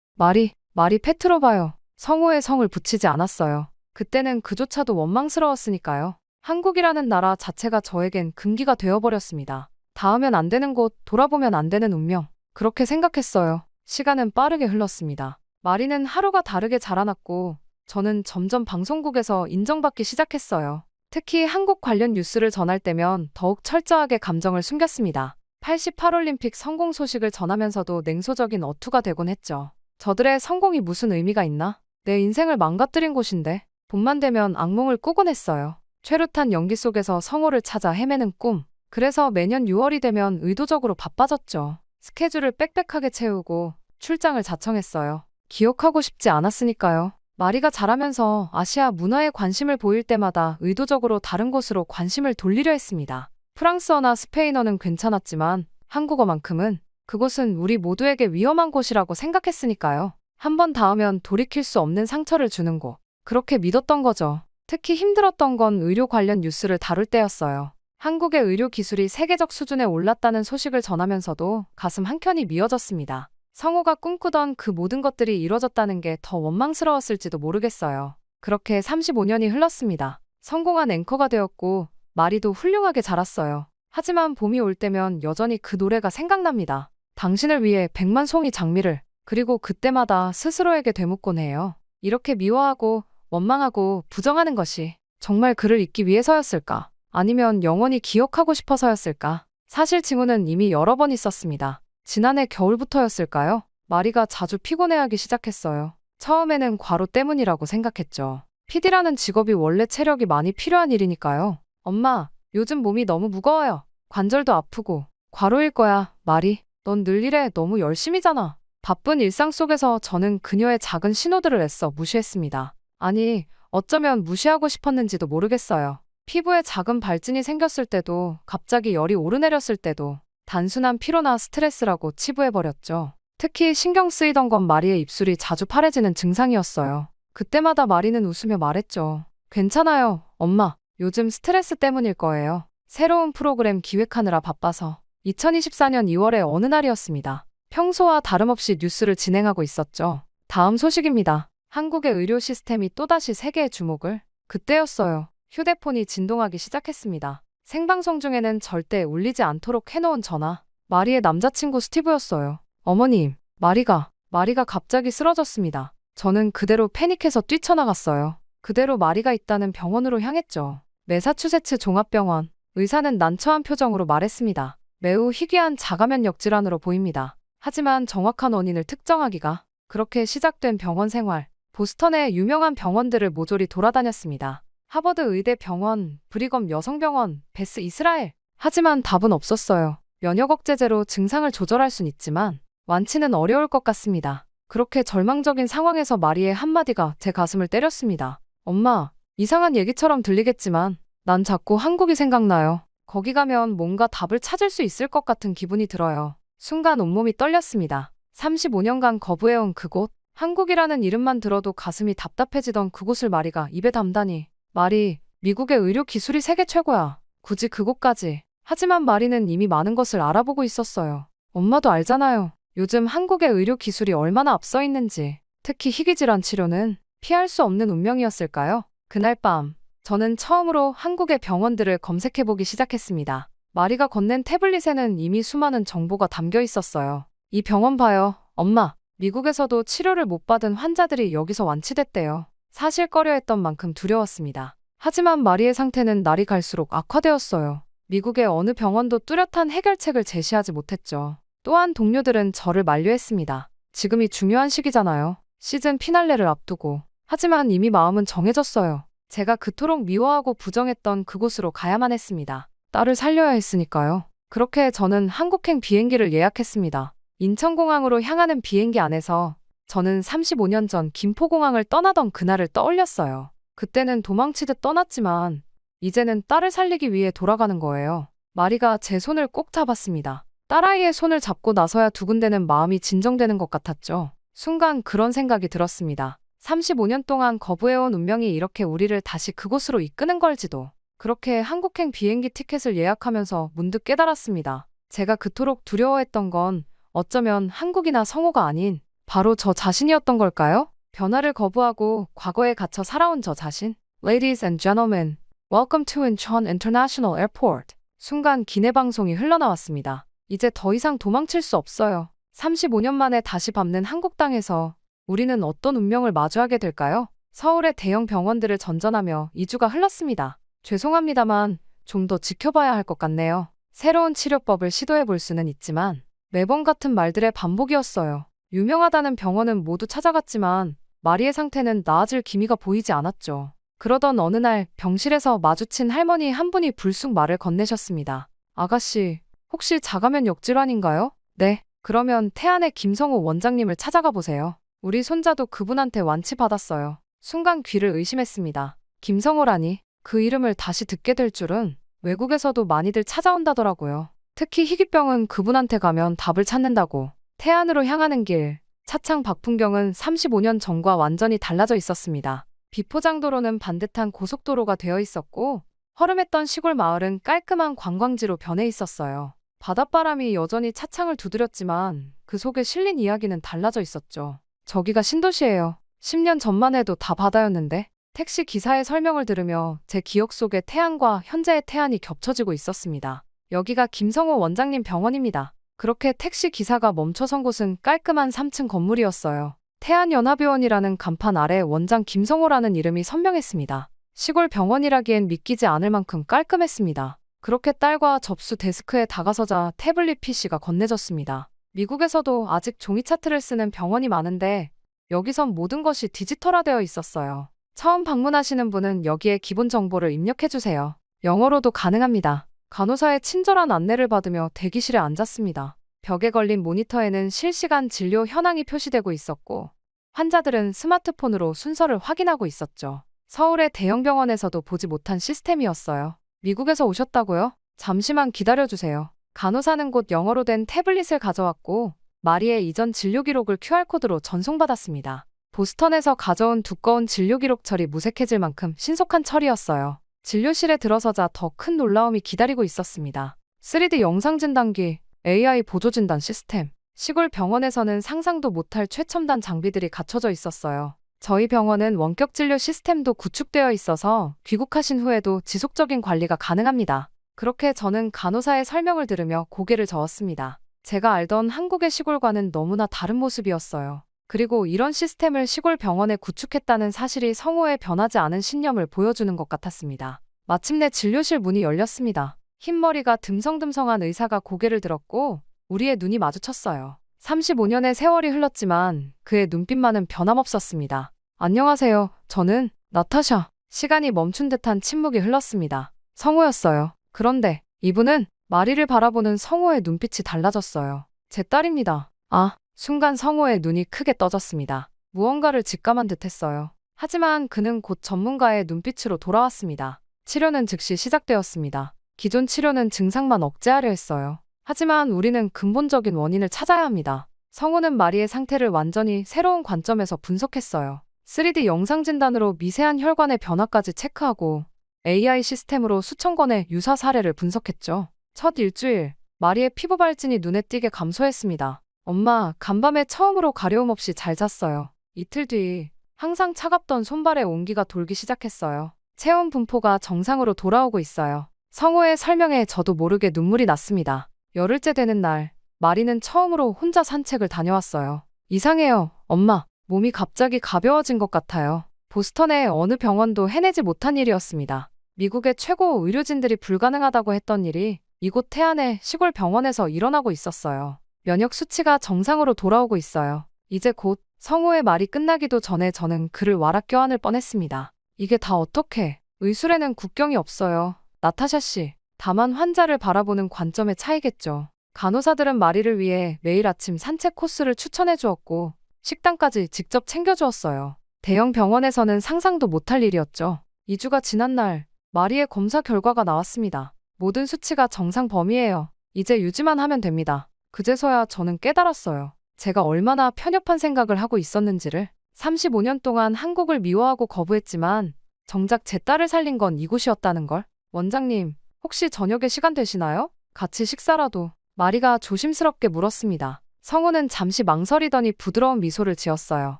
마리 페트로바요. 성호의 성을 붙이지 않았어요. 그때는 그조차도 원망스러웠으니까요. 한국이라는 나라 자체가 저에겐 금기가 되어버렸습니다. 닿으면 안 되는 곳, 돌아보면 안 되는 운명. 그렇게 생각했어요. 시간은 빠르게 흘렀습니다. 마리는 하루가 다르게 자라났고 저는 점점 방송국에서 인정받기 시작했어요. 특히 한국 관련 뉴스를 전할 때면 더욱 철저하게 감정을 숨겼습니다. 88올림픽 성공 소식을 전하면서도 냉소적인 어투가 되곤 했죠. 저들의 성공이 무슨 의미가 있나? 내 인생을 망가뜨린 곳인데. 봄만 되면 악몽을 꾸곤 했어요. 최루탄 연기 속에서 성호를 찾아 헤매는 꿈. 그래서 매년 6월이 되면 의도적으로 바빠졌죠. 스케줄을 빽빽하게 채우고 출장을 자청했어요. 기억하고 싶지 않았으니까요. 마리가 자라면서 아시아 문화에 관심을 보일 때마다 의도적으로 다른 곳으로 관심을 돌리려 했습니다. 프랑스어나 스페인어는 괜찮았지만 한국어만큼은 그곳은 우리 모두에게 위험한 곳이라고 생각했으니까요. 한 번 닿으면 돌이킬 수 없는 상처를 주는 곳. 그렇게 믿었던 거죠. 특히 힘들었던 건 의료 관련 뉴스를 다룰 때였어요. 한국의 의료 기술이 세계적 수준에 올랐다는 소식을 전하면서도 가슴 한켠이 미어졌습니다. 성호가 꿈꾸던 그 모든 것들이 이뤄졌다는 게 더 원망스러웠을지도 모르겠어요. 그렇게 35년이 흘렀습니다. 성공한 앵커가 되었고 마리도 훌륭하게 자랐어요. 하지만 봄이 올 때면 여전히 그 노래가 생각납니다. 당신을 위해 100만 송이 장미를. 그리고 그때마다 스스로에게 되묻곤 해요. 이렇게 미워하고 원망하고 부정하는 것이 정말 그를 잊기 위해서였을까? 아니면 영원히 기억하고 싶어서였을까? 사실 징후는 이미 여러 번 있었습니다. 지난해 겨울부터였을까요? 마리가 자주 피곤해하기 시작했어요. 처음에는 과로 때문이라고 생각했죠. PD라는 직업이 원래 체력이 많이 필요한 일이니까요. 엄마, 요즘 몸이 너무 무거워요. 관절도 아프고. 과로일 거야, 마리. 넌 늘 일해 너무 열심히잖아. 바쁜 일상 속에서 저는 그녀의 작은 신호들을 애써 무시했습니다. 아니, 어쩌면 무시하고 싶었는지도 모르겠어요. 피부에 작은 발진이 생겼을 때도, 갑자기 열이 오르내렸을 때도 단순한 피로나 스트레스라고 치부해버렸죠. 특히 신경 쓰이던 건 마리의 입술이 자주 파래지는 증상이었어요. 그때마다 마리는 웃으며 말했죠. 괜찮아요, 엄마. 요즘 스트레스 때문일 거예요. 새로운 프로그램 기획하느라 바빠서. 2024년 2월의 어느 날이었습니다. 평소와 다름없이 뉴스를 진행하고 있었죠. 다음 소식입니다. 한국의 의료 시스템이 또다시 세계의 주목을. 그때였어요. 휴대폰이 진동하기 시작했습니다. 생방송 중에는 절대 울리지 않도록 해놓은 전화. 마리의 남자친구 스티브였어요. 어머님, 마리가 갑자기 쓰러졌습니다. 저는 그대로 패닉해서 뛰쳐나갔어요. 그대로 마리가 있다는 병원으로 향했죠. 매사추세츠 종합병원. 의사는 난처한 표정으로 말했습니다. 매우 희귀한 자가면역 질환으로 보입니다. 하지만 정확한 원인을 특정하기가. 그렇게 시작된 병원 생활. 보스턴의 유명한 병원들을 모조리 돌아다녔습니다. 하버드 의대 병원, 브리검 여성병원, 베스 이스라엘. 하지만 답은 없었어요. 면역 억제제로 증상을 조절할 순 있지만 완치는 어려울 것 같습니다. 그렇게 절망적인 상황에서 마리의 한마디가 제 가슴을 때렸습니다. 엄마, 이상한 얘기처럼 들리겠지만 난 자꾸 한국이 생각나요. 거기 가면 뭔가 답을 찾을 수 있을 것 같은 기분이 들어요. 순간 온몸이 떨렸습니다. 35년간 거부해온 그곳, 한국이라는 이름만 들어도 가슴이 답답해지던 그곳을 마리가 입에 담다니. 마리, 미국의 의료 기술이 세계 최고야. 굳이 그곳까지. 하지만 마리는 이미 많은 것을 알아보고 있었어요. 엄마도 알잖아요. 요즘 한국의 의료 기술이 얼마나 앞서 있는지. 특히 희귀질환 치료는 피할 수 없는 운명이었을까요? 그날 밤, 저는 처음으로 한국의 병원들을 검색해보기 시작했습니다. 마리가 건넨 태블릿에는 이미 수많은 정보가 담겨 있었어요. 이 병원 봐요, 엄마. 미국에서도 치료를 못 받은 환자들이 여기서 완치됐대요. 사실 꺼려했던 만큼 두려웠습니다. 하지만 마리의 상태는 날이 갈수록 악화되었어요. 미국의 어느 병원도 뚜렷한 해결책을 제시하지 못했죠. 또한 동료들은 저를 만류했습니다. 지금이 중요한 시기잖아요. 시즌 피날레를 앞두고. 하지만 이미 마음은 정해졌어요. 제가 그토록 미워하고 부정했던 그곳으로 가야만 했습니다. 딸을 살려야 했으니까요. 그렇게 저는 한국행 비행기를 예약했습니다. 인천공항으로 향하는 비행기 안에서 저는 35년 전 김포공항을 떠나던 그날을 떠올렸어요. 그때는 도망치듯 떠났지만 이제는 딸을 살리기 위해 돌아가는 거예요. 마리가 제 손을 꼭 잡았습니다. 딸아이의 손을 잡고 나서야 두근대는 마음이 진정되는 것 같았죠. 순간 그런 생각이 들었습니다. 35년 동안 거부해온 운명이 이렇게 우리를 다시 그곳으로 이끄는 걸지도. 그렇게 한국행 비행기 티켓을 예약하면서 문득 깨달았습니다. 제가 그토록 두려워했던 건 어쩌면 한국이나 성우가 아닌 바로 저 자신이었던 걸까요? 변화를 거부하고 과거에 갇혀 살아온 저 자신. Ladies and gentlemen, welcome to Incheon International Airport. 순간 기내방송이 흘러나왔습니다. 이제 더 이상 도망칠 수 없어요. 35년 만에 다시 밟는 한국 땅에서 우리는 어떤 운명을 마주하게 될까요? 서울의 대형 병원들을 전전하며 2주가 흘렀습니다. 죄송합니다만 좀 더 지켜봐야 할 것 같네요. 새로운 치료법을 시도해 볼 수는 있지만 매번 같은 말들의 반복이었어요. 유명하다는 병원은 모두 찾아갔지만 마리의 상태는 나아질 기미가 보이지 않았죠. 그러던 어느 날 병실에서 마주친 할머니 한 분이 불쑥 말을 건네셨습니다. 아가씨, 혹시 자가면 역질환인가요? 네, 그러면 태안의 김성호 원장님을 찾아가 보세요. 우리 손자도 그분한테 완치받았어요. 순간 귀를 의심했습니다. 김성호라니, 그 이름을 다시 듣게 될 줄은. 외국에서도 많이들 찾아온다더라고요. 특히 희귀병은 그분한테 가면 답을 찾는다고. 태안으로 향하는 길, 차창 밖 풍경은 35년 전과 완전히 달라져 있었습니다. 비포장도로는 반듯한 고속도로가 되어 있었고 허름했던 시골 마을은 깔끔한 관광지로 변해 있었어요. 바닷바람이 여전히 차창을 두드렸지만 그 속에 실린 이야기는 달라져 있었죠. 저기가 신도시예요. 10년 전만 해도 다 바다였는데. 택시 기사의 설명을 들으며 제 기억 속에 태안과 현재의 태안이 겹쳐지고 있었습니다. 여기가 김성호 원장님 병원입니다. 그렇게 택시 기사가 멈춰선 곳은 깔끔한 3층 건물이었어요. 태안연합의원이라는 간판 아래 원장 김성호라는 이름이 선명했습니다. 시골 병원이라기엔 믿기지 않을 만큼 깔끔했습니다. 그렇게 딸과 접수 데스크에 다가서자 태블릿 PC가 건네졌습니다. 미국에서도 아직 종이 차트를 쓰는 병원이 많은데 여기선 모든 것이 디지털화되어 있었어요. 처음 방문하시는 분은 여기에 기본 정보를 입력해주세요. 영어로도 가능합니다. 간호사의 친절한 안내를 받으며 대기실에 앉았습니다. 벽에 걸린 모니터에는 실시간 진료 현황이 표시되고 있었고 환자들은 스마트폰으로 순서를 확인하고 있었죠. 서울의 대형 병원에서도 보지 못한 시스템이었어요. 미국에서 오셨다고요? 잠시만 기다려주세요. 간호사는 곧 영어로 된 태블릿을 가져왔고 마리의 이전 진료 기록을 QR코드로 전송받았습니다. 보스턴에서 가져온 두꺼운 진료 기록 처리 무색해질 만큼 신속한 처리였어요. 진료실에 들어서자 더 큰 놀라움이 기다리고 있었습니다. 3D 영상 진단기, AI 보조 진단 시스템. 시골 병원에서는 상상도 못할 최첨단 장비들이 갖춰져 있었어요. 저희 병원은 원격 진료 시스템도 구축되어 있어서 귀국하신 후에도 지속적인 관리가 가능합니다. 그렇게 저는 간호사의 설명을 들으며 고개를 저었습니다. 제가 알던 한국의 시골과는 너무나 다른 모습이었어요. 그리고 이런 시스템을 시골 병원에 구축했다는 사실이 성호의 변하지 않은 신념을 보여주는 것 같았습니다. 마침내 진료실 문이 열렸습니다. 흰머리가 듬성듬성한 의사가 고개를 들었고 우리의 눈이 마주쳤어요. 35년의 세월이 흘렀지만 그의 눈빛만은 변함없었습니다. 안녕하세요. 저는 나타샤. 시간이 멈춘 듯한 침묵이 흘렀습니다. 성호였어요. 그런데 이분은 마리를 바라보는 성호의 눈빛이 달라졌어요. 제 딸입니다. 아, 순간 성호의 눈이 크게 떠졌습니다. 무언가를 직감한 듯했어요. 하지만 그는 곧 전문가의 눈빛으로 돌아왔습니다. 치료는 즉시 시작되었습니다. 기존 치료는 증상만 억제하려 했어요. 하지만 우리는 근본적인 원인을 찾아야 합니다. 성우는 마리의 상태를 완전히 새로운 관점에서 분석했어요. 3D 영상 진단으로 미세한 혈관의 변화까지 체크하고 AI 시스템으로 수천 건의 유사 사례를 분석했죠. 첫 일주일, 마리의 피부 발진이 눈에 띄게 감소했습니다. 엄마, 간밤에 처음으로 가려움 없이 잘 잤어요. 이틀 뒤, 항상 차갑던 손발에 온기가 돌기 시작했어요. 체온 분포가 정상으로 돌아오고 있어요. 성호의 설명에 저도 모르게 눈물이 났습니다. 열흘째 되는 날, 마리는 처음으로 혼자 산책을 다녀왔어요. 이상해요, 엄마. 몸이 갑자기 가벼워진 것 같아요. 보스턴의 어느 병원도 해내지 못한 일이었습니다. 미국의 최고 의료진들이 불가능하다고 했던 일이 이곳 태안의 시골 병원에서 일어나고 있었어요. 면역 수치가 정상으로 돌아오고 있어요. 이제 곧 성우의 말이 끝나기도 전에 저는 그를 와락 껴안을 뻔했습니다. 이게 다 어떻게? 의술에는 국경이 없어요. 나타샤 씨. 다만 환자를 바라보는 관점의 차이겠죠. 간호사들은 마리를 위해 매일 아침 산책 코스를 추천해 주었고 식단까지 직접 챙겨 주었어요. 대형 병원에서는 상상도 못할 일이었죠. 2주가 지난 날 마리의 검사 결과가 나왔습니다. 모든 수치가 정상 범위예요. 이제 유지만 하면 됩니다. 그제서야 저는 깨달았어요. 제가 얼마나 편협한 생각을 하고 있었는지를. 35년 동안 한국을 미워하고 거부했지만 정작 제 딸을 살린 건 이곳이었다는 걸. 원장님, 혹시 저녁에 시간 되시나요? 같이 식사라도. 마리가 조심스럽게 물었습니다. 성우는 잠시 망설이더니 부드러운 미소를 지었어요.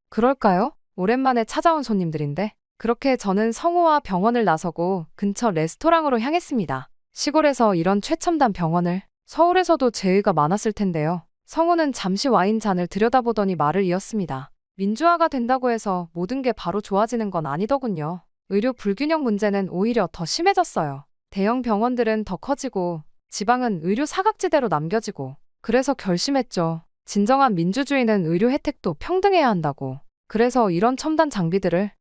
그럴까요? 오랜만에 찾아온 손님들인데. 그렇게 저는 성우와 병원을 나서고 근처 레스토랑으로 향했습니다. 시골에서 이런 최첨단 병원을. 서울에서도 제의가 많았을 텐데요. 성우는 잠시 와인 잔을 들여다보더니 말을 이었습니다. 민주화가 된다고 해서 모든 게 바로 좋아지는 건 아니더군요. 의료 불균형 문제는 오히려 더 심해졌어요. 대형 병원들은 더 커지고 지방은 의료 사각지대로 남겨지고. 그래서 결심했죠. 진정한 민주주의는 의료 혜택도 평등해야 한다고. 그래서 이런 첨단 장비들을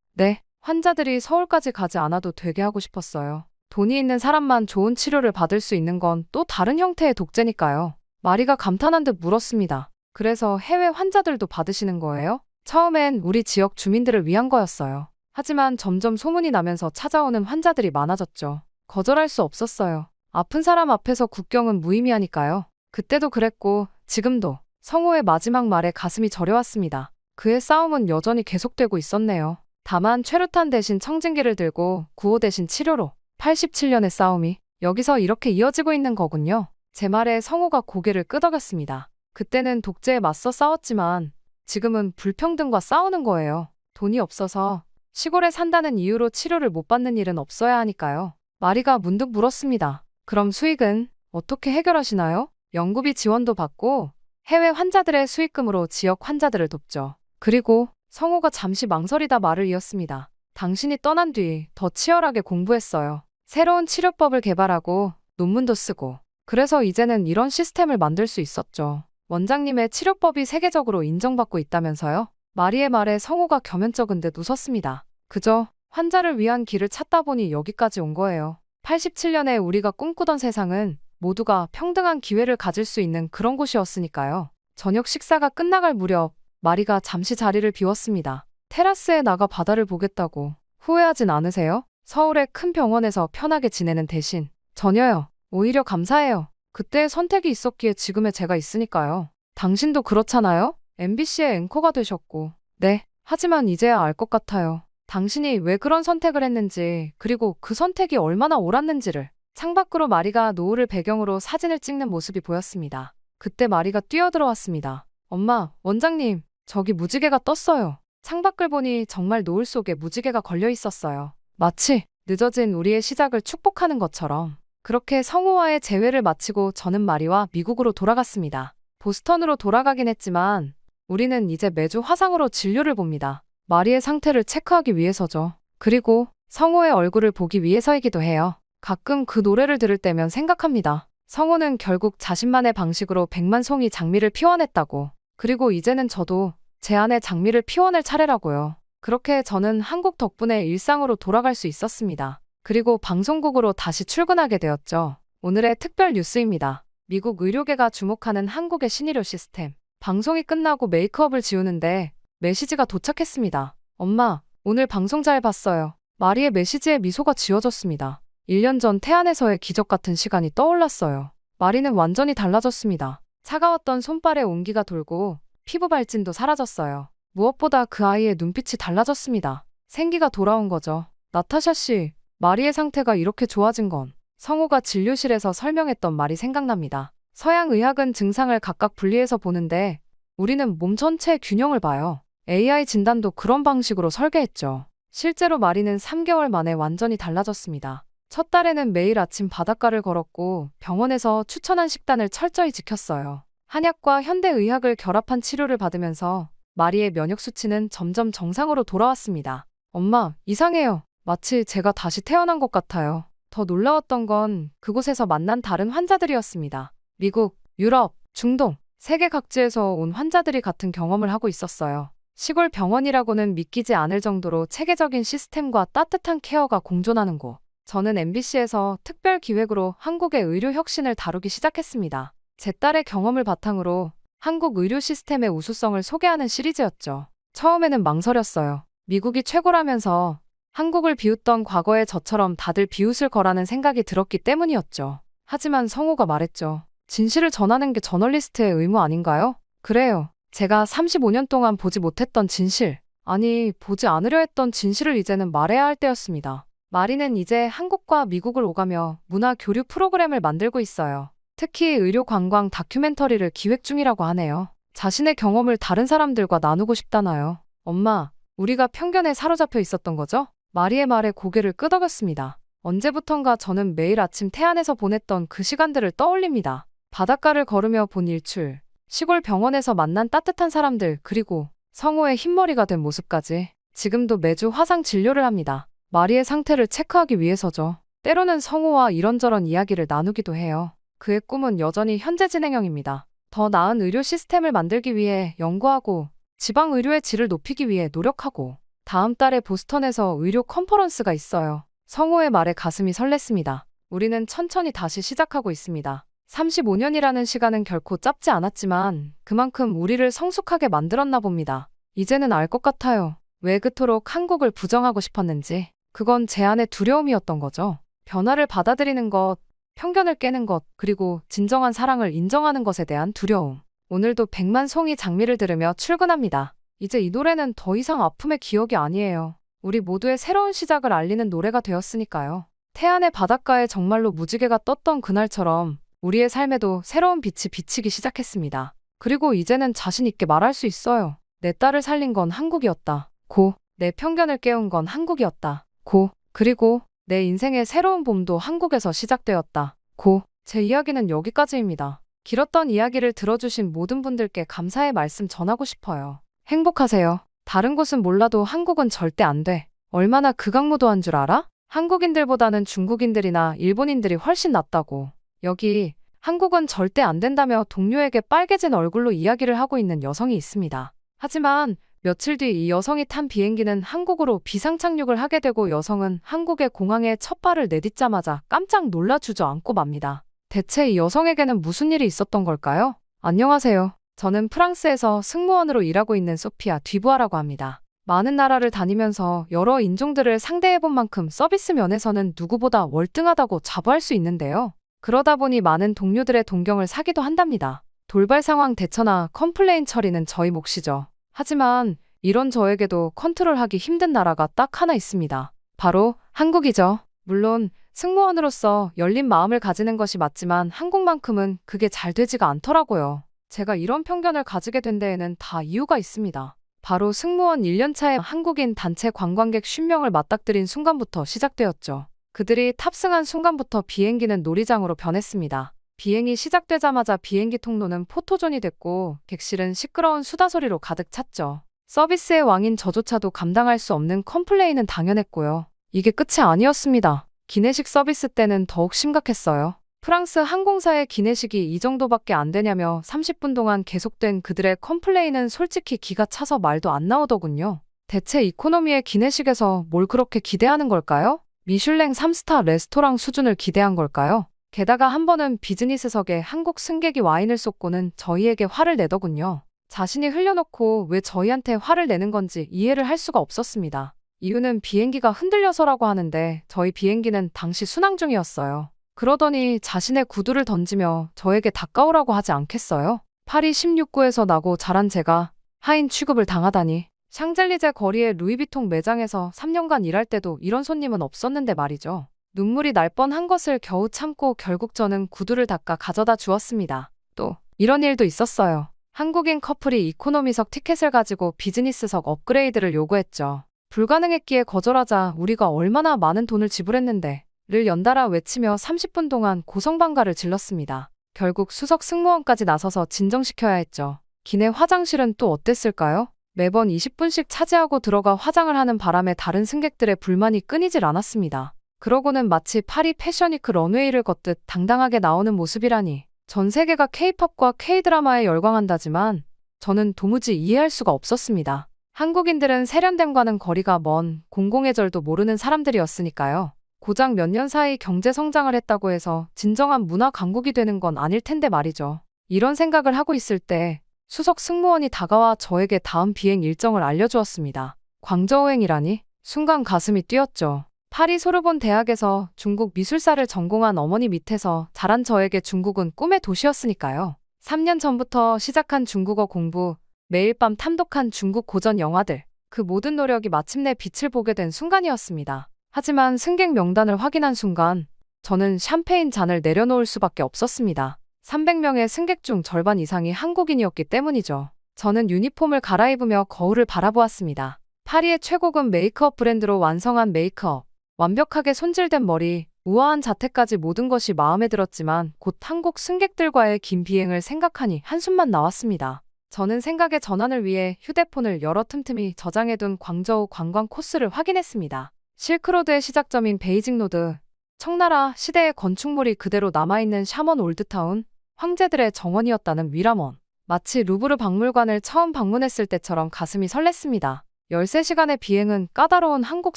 환자들이 서울까지 가지 않아도 되게 하고 싶었어요. 돈이 있는 사람만 좋은 치료를 받을 수 있는 건 또 다른 형태의 독재니까요. 마리가 감탄한 듯 물었습니다. 그래서 해외 환자들도 받으시는 거예요? 처음엔 우리 지역 주민들을 위한 거였어요. 하지만 점점 소문이 나면서 찾아오는 환자들이 많아졌죠. 거절할 수 없었어요. 아픈 사람 앞에서 국경은 무의미하니까요. 그때도 그랬고 지금도. 성우의 마지막 말에 가슴이 저려왔습니다. 그의 싸움은 여전히 계속되고 있었네요. 다만 최루탄 대신 청진기를 들고 구호 대신 치료로. 87년의 싸움이 여기서 이렇게 이어지고 있는 거군요. 제 말에 성우가 고개를 끄덕였습니다. 그때는 독재에 맞서 싸웠지만 지금은 불평등과 싸우는 거예요. 돈이 없어서 시골에 산다는 이유로 치료를 못 받는 일은 없어야 하니까요. 마리가 문득 물었습니다. 그럼 수익은 어떻게 해결하시나요? 연구비 지원도 받고 해외 환자들의 수익금으로 지역 환자들을 돕죠. 그리고 성우가 잠시 망설이다 말을 이었습니다. 당신이 떠난 뒤 더 치열하게 공부했어요. 새로운 치료법을 개발하고 논문도 쓰고. 그래서 이제는 이런 시스템을 만들 수 있었죠. 원장님의 치료법이 세계적으로 인정받고 있다면서요? 마리의 말에 성우가 겸연쩍은 듯 웃었습니다. 그저 환자를 위한 길을 찾다 보니 여기까지 온 거예요. 87년에 우리가 꿈꾸던 세상은 모두가 평등한 기회를 가질 수 있는 그런 곳이었으니까요. 저녁 식사가 끝나갈 무렵 마리가 잠시 자리를 비웠습니다. 테라스에 나가 바다를 보겠다고. 후회하진 않으세요? 서울의 큰 병원에서 편하게 지내는 대신. 전혀요. 오히려 감사해요. 그때의 선택이 있었기에 지금의 제가 있으니까요. 당신도 그렇잖아요? MBC의 앵커가 되셨고. 네. 하지만 이제야 알 것 같아요. 당신이 왜 그런 선택을 했는지, 그리고 그 선택이 얼마나 옳았는지를. 창밖으로 마리가 노을을 배경으로 사진을 찍는 모습이 보였습니다. 그때 마리가 뛰어들어왔습니다. 엄마, 원장님, 저기 무지개가 떴어요. 창밖을 보니 정말 노을 속에 무지개가 걸려 있었어요. 마치 늦어진 우리의 시작을 축복하는 것처럼. 그렇게 성우와의 재회를 마치고 저는 마리와 미국으로 돌아갔습니다. 보스턴으로 돌아가긴 했지만 우리는 이제 매주 화상으로 진료를 봅니다. 마리의 상태를 체크하기 위해서죠. 그리고 성우의 얼굴을 보기 위해서이기도 해요. 가끔 그 노래를 들을 때면 생각합니다. 성우는 결국 자신만의 방식으로 100만 송이 장미를 피워냈다고. 그리고 이제는 저도 제 안에 장미를 피워낼 차례라고요. 그렇게 저는 한국 덕분에 일상으로 돌아갈 수 있었습니다. 그리고 방송국으로 다시 출근하게 되었죠. 오늘의 특별 뉴스입니다. 미국 의료계가 주목하는 한국의 신의료 시스템. 방송이 끝나고 메이크업을 지우는데 메시지가 도착했습니다. 엄마, 오늘 방송 잘 봤어요. 마리의 메시지에 미소가 지어졌습니다. 1년 전 태안에서의 기적 같은 시간이 떠올랐어요. 마리는 완전히 달라졌습니다. 차가웠던 손발에 온기가 돌고 피부 발진도 사라졌어요. 무엇보다 그 아이의 눈빛이 달라졌습니다. 생기가 돌아온 거죠. 나타샤 씨, 마리의 상태가 이렇게 좋아진 건 성우가 진료실에서 설명했던 말이 생각납니다. 서양 의학은 증상을 각각 분리해서 보는데 우리는 몸 전체의 균형을 봐요. AI 진단도 그런 방식으로 설계했죠. 실제로 마리는 3개월 만에 완전히 달라졌습니다. 첫 달에는 매일 아침 바닷가를 걸었고 병원에서 추천한 식단을 철저히 지켰어요. 한약과 현대의학을 결합한 치료를 받으면서 마리의 면역 수치는 점점 정상으로 돌아왔습니다. 엄마, 이상해요. 마치 제가 다시 태어난 것 같아요. 더 놀라웠던 건 그곳에서 만난 다른 환자들이었습니다. 미국, 유럽, 중동, 세계 각지에서 온 환자들이 같은 경험을 하고 있었어요. 시골 병원이라고는 믿기지 않을 정도로 체계적인 시스템과 따뜻한 케어가 공존하는 곳. 저는 MBC에서 특별 기획으로 한국의 의료 혁신을 다루기 시작했습니다. 제 딸의 경험을 바탕으로 한국 의료 시스템의 우수성을 소개하는 시리즈였죠. 처음에는 망설였어요. 미국이 최고라면서 한국을 비웃던 과거의 저처럼 다들 비웃을 거라는 생각이 들었기 때문이었죠. 하지만 성우가 말했죠. 진실을 전하는 게 저널리스트의 의무 아닌가요? 그래요. 제가 35년 동안 보지 못했던 진실, 아니 보지 않으려 했던 진실을 이제는 말해야 할 때였습니다. 마리는 이제 한국과 미국을 오가며 문화 교류 프로그램을 만들고 있어요. 특히 의료 관광 다큐멘터리를 기획 중이라고 하네요. 자신의 경험을 다른 사람들과 나누고 싶다나요? 엄마, 우리가 편견에 사로잡혀 있었던 거죠? 마리의 말에 고개를 끄덕였습니다. 언제부턴가 저는 매일 아침 태안에서 보냈던 그 시간들을 떠올립니다. 바닷가를 걸으며 본 일출, 시골 병원에서 만난 따뜻한 사람들, 그리고 성우의 흰머리가 된 모습까지. 지금도 매주 화상 진료를 합니다. 마리의 상태를 체크하기 위해서죠. 때로는 성우와 이런저런 이야기를 나누기도 해요. 그의 꿈은 여전히 현재 진행형입니다. 더 나은 의료 시스템을 만들기 위해 연구하고 지방 의료의 질을 높이기 위해 노력하고 다음 달에 보스턴에서 의료 컨퍼런스가 있어요. 성우의 말에 가슴이 설렜습니다. 우리는 천천히 다시 시작하고 있습니다. 35년이라는 시간은 결코 짧지 않았지만 그만큼 우리를 성숙하게 만들었나 봅니다. 이제는 알 것 같아요. 왜 그토록 한국을 부정하고 싶었는지. 그건 제 안의 두려움이었던 거죠. 변화를 받아들이는 것, 편견을 깨는 것, 그리고 진정한 사랑을 인정하는 것에 대한 두려움. 오늘도 백만 송이 장미를 들으며 출근합니다. 이제 이 노래는 더 이상 아픔의 기억이 아니에요. 우리 모두의 새로운 시작을 알리는 노래가 되었으니까요. 태안의 바닷가에 정말로 무지개가 떴던 그날처럼 우리의 삶에도 새로운 빛이 비치기 시작했습니다. 그리고 이제는 자신 있게 말할 수 있어요. 내 딸을 살린 건 한국이었다. 고. 내 편견을 깨운 건 한국이었다. 고. 그리고 내 인생의 새로운 봄도 한국에서 시작되었다. 고. 제 이야기는 여기까지입니다. 길었던 이야기를 들어주신 모든 분들께 감사의 말씀 전하고 싶어요. 행복하세요. 다른 곳은 몰라도 한국은 절대 안 돼. 얼마나 극악무도한 줄 알아? 한국인들보다는 중국인들이나 일본인들이 훨씬 낫다고. 여기 한국은 절대 안 된다며 동료에게 빨개진 얼굴로 이야기를 하고 있는 여성이 있습니다. 하지만 며칠 뒤 이 여성이 탄 비행기는 한국으로 비상착륙을 하게 되고 여성은 한국의 공항에 첫 발을 내딛자마자 깜짝 놀라 주저앉고 맙니다. 대체 이 여성에게는 무슨 일이 있었던 걸까요? 안녕하세요. 저는 프랑스에서 승무원으로 일하고 있는 소피아 듀부아라고 합니다. 많은 나라를 다니면서 여러 인종들을 상대해본 만큼 서비스 면에서는 누구보다 월등하다고 자부할 수 있는데요. 그러다 보니 많은 동료들의 동경을 사기도 한답니다. 돌발 상황 대처나 컴플레인 처리는 저희 몫이죠. 하지만 이런 저에게도 컨트롤하기 힘든 나라가 딱 하나 있습니다. 바로 한국이죠. 물론 승무원으로서 열린 마음을 가지는 것이 맞지만 한국만큼은 그게 잘 되지가 않더라고요. 제가 이런 편견을 가지게 된 데에는 다 이유가 있습니다. 바로 승무원 1년차에 한국인 단체 관광객 50명을 맞닥뜨린 순간부터 시작되었죠. 그들이 탑승한 순간부터 비행기는 놀이장으로 변했습니다. 비행이 시작되자마자 비행기 통로는 포토존이 됐고 객실은 시끄러운 수다 소리로 가득 찼죠. 서비스의 왕인 저조차도 감당할 수 없는 컴플레인은 당연했고요. 이게 끝이 아니었습니다. 기내식 서비스 때는 더욱 심각했어요. 프랑스 항공사의 기내식이 이 정도밖에 안 되냐며 30분 동안 계속된 그들의 컴플레인은 솔직히 기가 차서 말도 안 나오더군요. 대체 이코노미의 기내식에서 뭘 그렇게 기대하는 걸까요? 미슐랭 3스타 레스토랑 수준을 기대한 걸까요? 게다가 한 번은 비즈니스석에 한국 승객이 와인을 쏟고는 저희에게 화를 내더군요. 자신이 흘려놓고 왜 저희한테 화를 내는 건지 이해를 할 수가 없었습니다. 이유는 비행기가 흔들려서라고 하는데 저희 비행기는 당시 순항 중이었어요. 그러더니 자신의 구두를 던지며 저에게 닦아오라고 하지 않겠어요? 파리 16구에서 나고 자란 제가 하인 취급을 당하다니. 샹젤리제 거리의 루이비통 매장에서 3년간 일할 때도 이런 손님은 없었는데 말이죠. 눈물이 날 뻔한 것을 겨우 참고 결국 저는 구두를 닦아 가져다 주었습니다. 또 이런 일도 있었어요. 한국인 커플이 이코노미석 티켓을 가지고 비즈니스석 업그레이드를 요구했죠. 불가능했기에 거절하자 우리가 얼마나 많은 돈을 지불했는데 를 연달아 외치며 30분 동안 고성방가를 질렀습니다. 결국 수석 승무원까지 나서서 진정시켜야 했죠. 기내 화장실은 또 어땠을까요? 매번 20분씩 차지하고 들어가 화장을 하는 바람에 다른 승객들의 불만이 끊이질 않았습니다. 그러고는 마치 파리 패션위크 런웨이를 걷듯 당당하게 나오는 모습이라니. 전 세계가 K-팝과 K-드라마에 열광한다지만 저는 도무지 이해할 수가 없었습니다. 한국인들은 세련됨과는 거리가 먼 공공의 절도 모르는 사람들이었으니까요. 고작 몇 년 사이 경제 성장을 했다고 해서 진정한 문화 강국이 되는 건 아닐 텐데 말이죠. 이런 생각을 하고 있을 때 수석 승무원이 다가와 저에게 다음 비행 일정을 알려주었습니다. 광저우행이라니? 순간 가슴이 뛰었죠. 파리 소르본 대학에서 중국 미술사를 전공한 어머니 밑에서 자란 저에게 중국은 꿈의 도시였으니까요. 3년 전부터 시작한 중국어 공부, 매일 밤 탐독한 중국 고전 영화들, 그 모든 노력이 마침내 빛을 보게 된 순간이었습니다. 하지만 승객 명단을 확인한 순간 저는 샴페인 잔을 내려놓을 수밖에 없었습니다. 300명의 승객 중 절반 이상이 한국인이었기 때문이죠. 저는 유니폼을 갈아입으며 거울을 바라보았습니다. 파리의 최고급 메이크업 브랜드로 완성한 메이크업, 완벽하게 손질된 머리, 우아한 자태까지 모든 것이 마음에 들었지만 곧 한국 승객들과의 긴 비행을 생각하니 한숨만 나왔습니다. 저는 생각의 전환을 위해 휴대폰을 여러 틈틈이 저장해둔 광저우 관광 코스를 확인했습니다. 실크로드의 시작점인 베이징로드, 청나라 시대의 건축물이 그대로 남아있는 샤먼 올드타운, 황제들의 정원이었다는 위라먼. 마치 루브르 박물관을 처음 방문했을 때처럼 가슴이 설렜습니다. 13시간의 비행은 까다로운 한국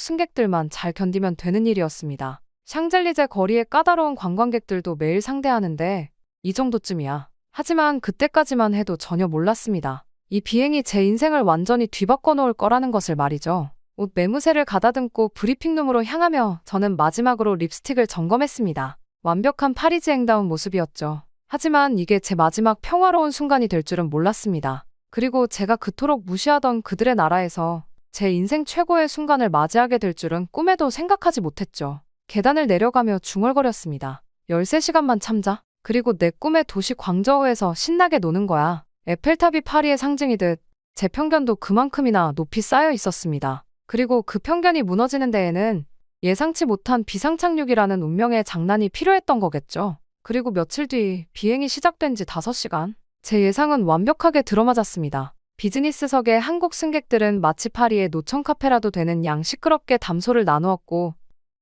승객들만 잘 견디면 되는 일이었습니다. 샹젤리제 거리의 까다로운 관광객들도 매일 상대하는데 이 정도쯤이야. 하지만 그때까지만 해도 전혀 몰랐습니다. 이 비행이 제 인생을 완전히 뒤바꿔 놓을 거라는 것을 말이죠. 옷 매무새를 가다듬고 브리핑룸으로 향하며 저는 마지막으로 립스틱을 점검했습니다. 완벽한 파리지앵다운 모습이었죠. 하지만 이게 제 마지막 평화로운 순간이 될 줄은 몰랐습니다. 그리고 제가 그토록 무시하던 그들의 나라에서 제 인생 최고의 순간을 맞이하게 될 줄은 꿈에도 생각하지 못했죠. 계단을 내려가며 중얼거렸습니다. 13시간만 참자. 그리고 내 꿈의 도시 광저우에서 신나게 노는 거야. 에펠탑이 파리의 상징이듯 제 편견도 그만큼이나 높이 쌓여 있었습니다. 그리고 그 편견이 무너지는 데에는 예상치 못한 비상착륙이라는 운명의 장난이 필요했던 거겠죠. 그리고 며칠 뒤 비행이 시작된 지 5시간. 제 예상은 완벽하게 들어맞았습니다. 비즈니스석의 한국 승객들은 마치 파리의 노천 카페라도 되는 양 시끄럽게 담소를 나누었고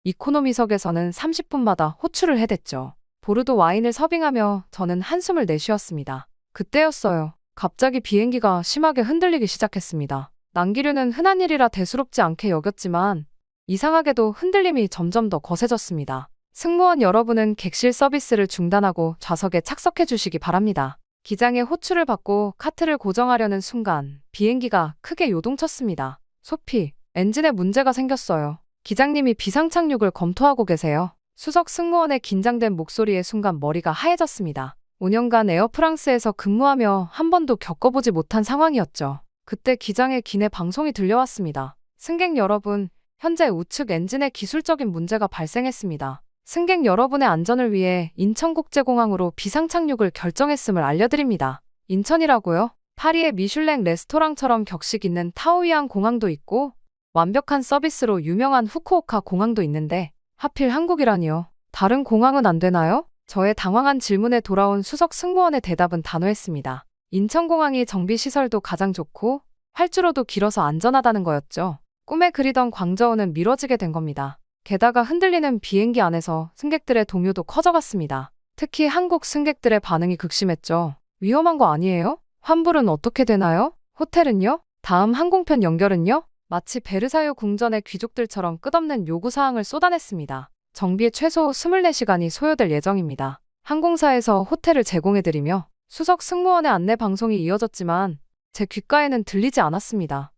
이코노미석에서는 30분마다 호출을 해댔죠. 보르도 와인을 서빙하며 저는 한숨을 내쉬었습니다. 그때였어요. 갑자기 비행기가 심하게 흔들리기 시작했습니다. 난기류는 흔한 일이라 대수롭지 않게 여겼지만 이상하게도 흔들림이 점점 더 거세졌습니다. 승무원 여러분은 객실 서비스를 중단하고 좌석에 착석해 주시기 바랍니다. 기장의 호출을 받고 카트를 고정하려는 순간 비행기가 크게 요동쳤습니다. 소피, 엔진에 문제가 생겼어요. 기장님이 비상착륙을 검토하고 계세요. 수석 승무원의 긴장된 목소리에 순간 머리가 하얘졌습니다. 5년간 에어프랑스에서 근무하며 한 번도 겪어보지 못한 상황이었죠. 그때 기장의 기내 방송이 들려왔습니다. 승객 여러분, 현재 우측 엔진에 기술적인 문제가 발생했습니다. 승객 여러분의 안전을 위해 인천국제공항으로 비상착륙을 결정했음을 알려드립니다. 인천이라고요? 파리의 미슐랭 레스토랑처럼 격식 있는 타오이안 공항도 있고 완벽한 서비스로 유명한 후쿠오카 공항도 있는데 하필 한국이라니요. 다른 공항은 안 되나요? 저의 당황한 질문에 돌아온 수석 승무원의 대답은 단호했습니다. 인천공항이 정비시설도 가장 좋고 활주로도 길어서 안전하다는 거였죠. 꿈에 그리던 광저우는 미뤄지게 된 겁니다. 게다가 흔들리는 비행기 안에서 승객들의 동요도 커져갔습니다. 특히 한국 승객들의 반응이 극심했죠. 위험한 거 아니에요? 환불은 어떻게 되나요? 호텔은요? 다음 항공편 연결은요? 마치 베르사유 궁전의 귀족들처럼 끝없는 요구사항을 쏟아냈습니다. 정비에 최소 24시간이 소요될 예정입니다. 항공사에서 호텔을 제공해드리며 수석 승무원의 안내 방송이 이어졌지만 제 귓가에는 들리지 않았습니다.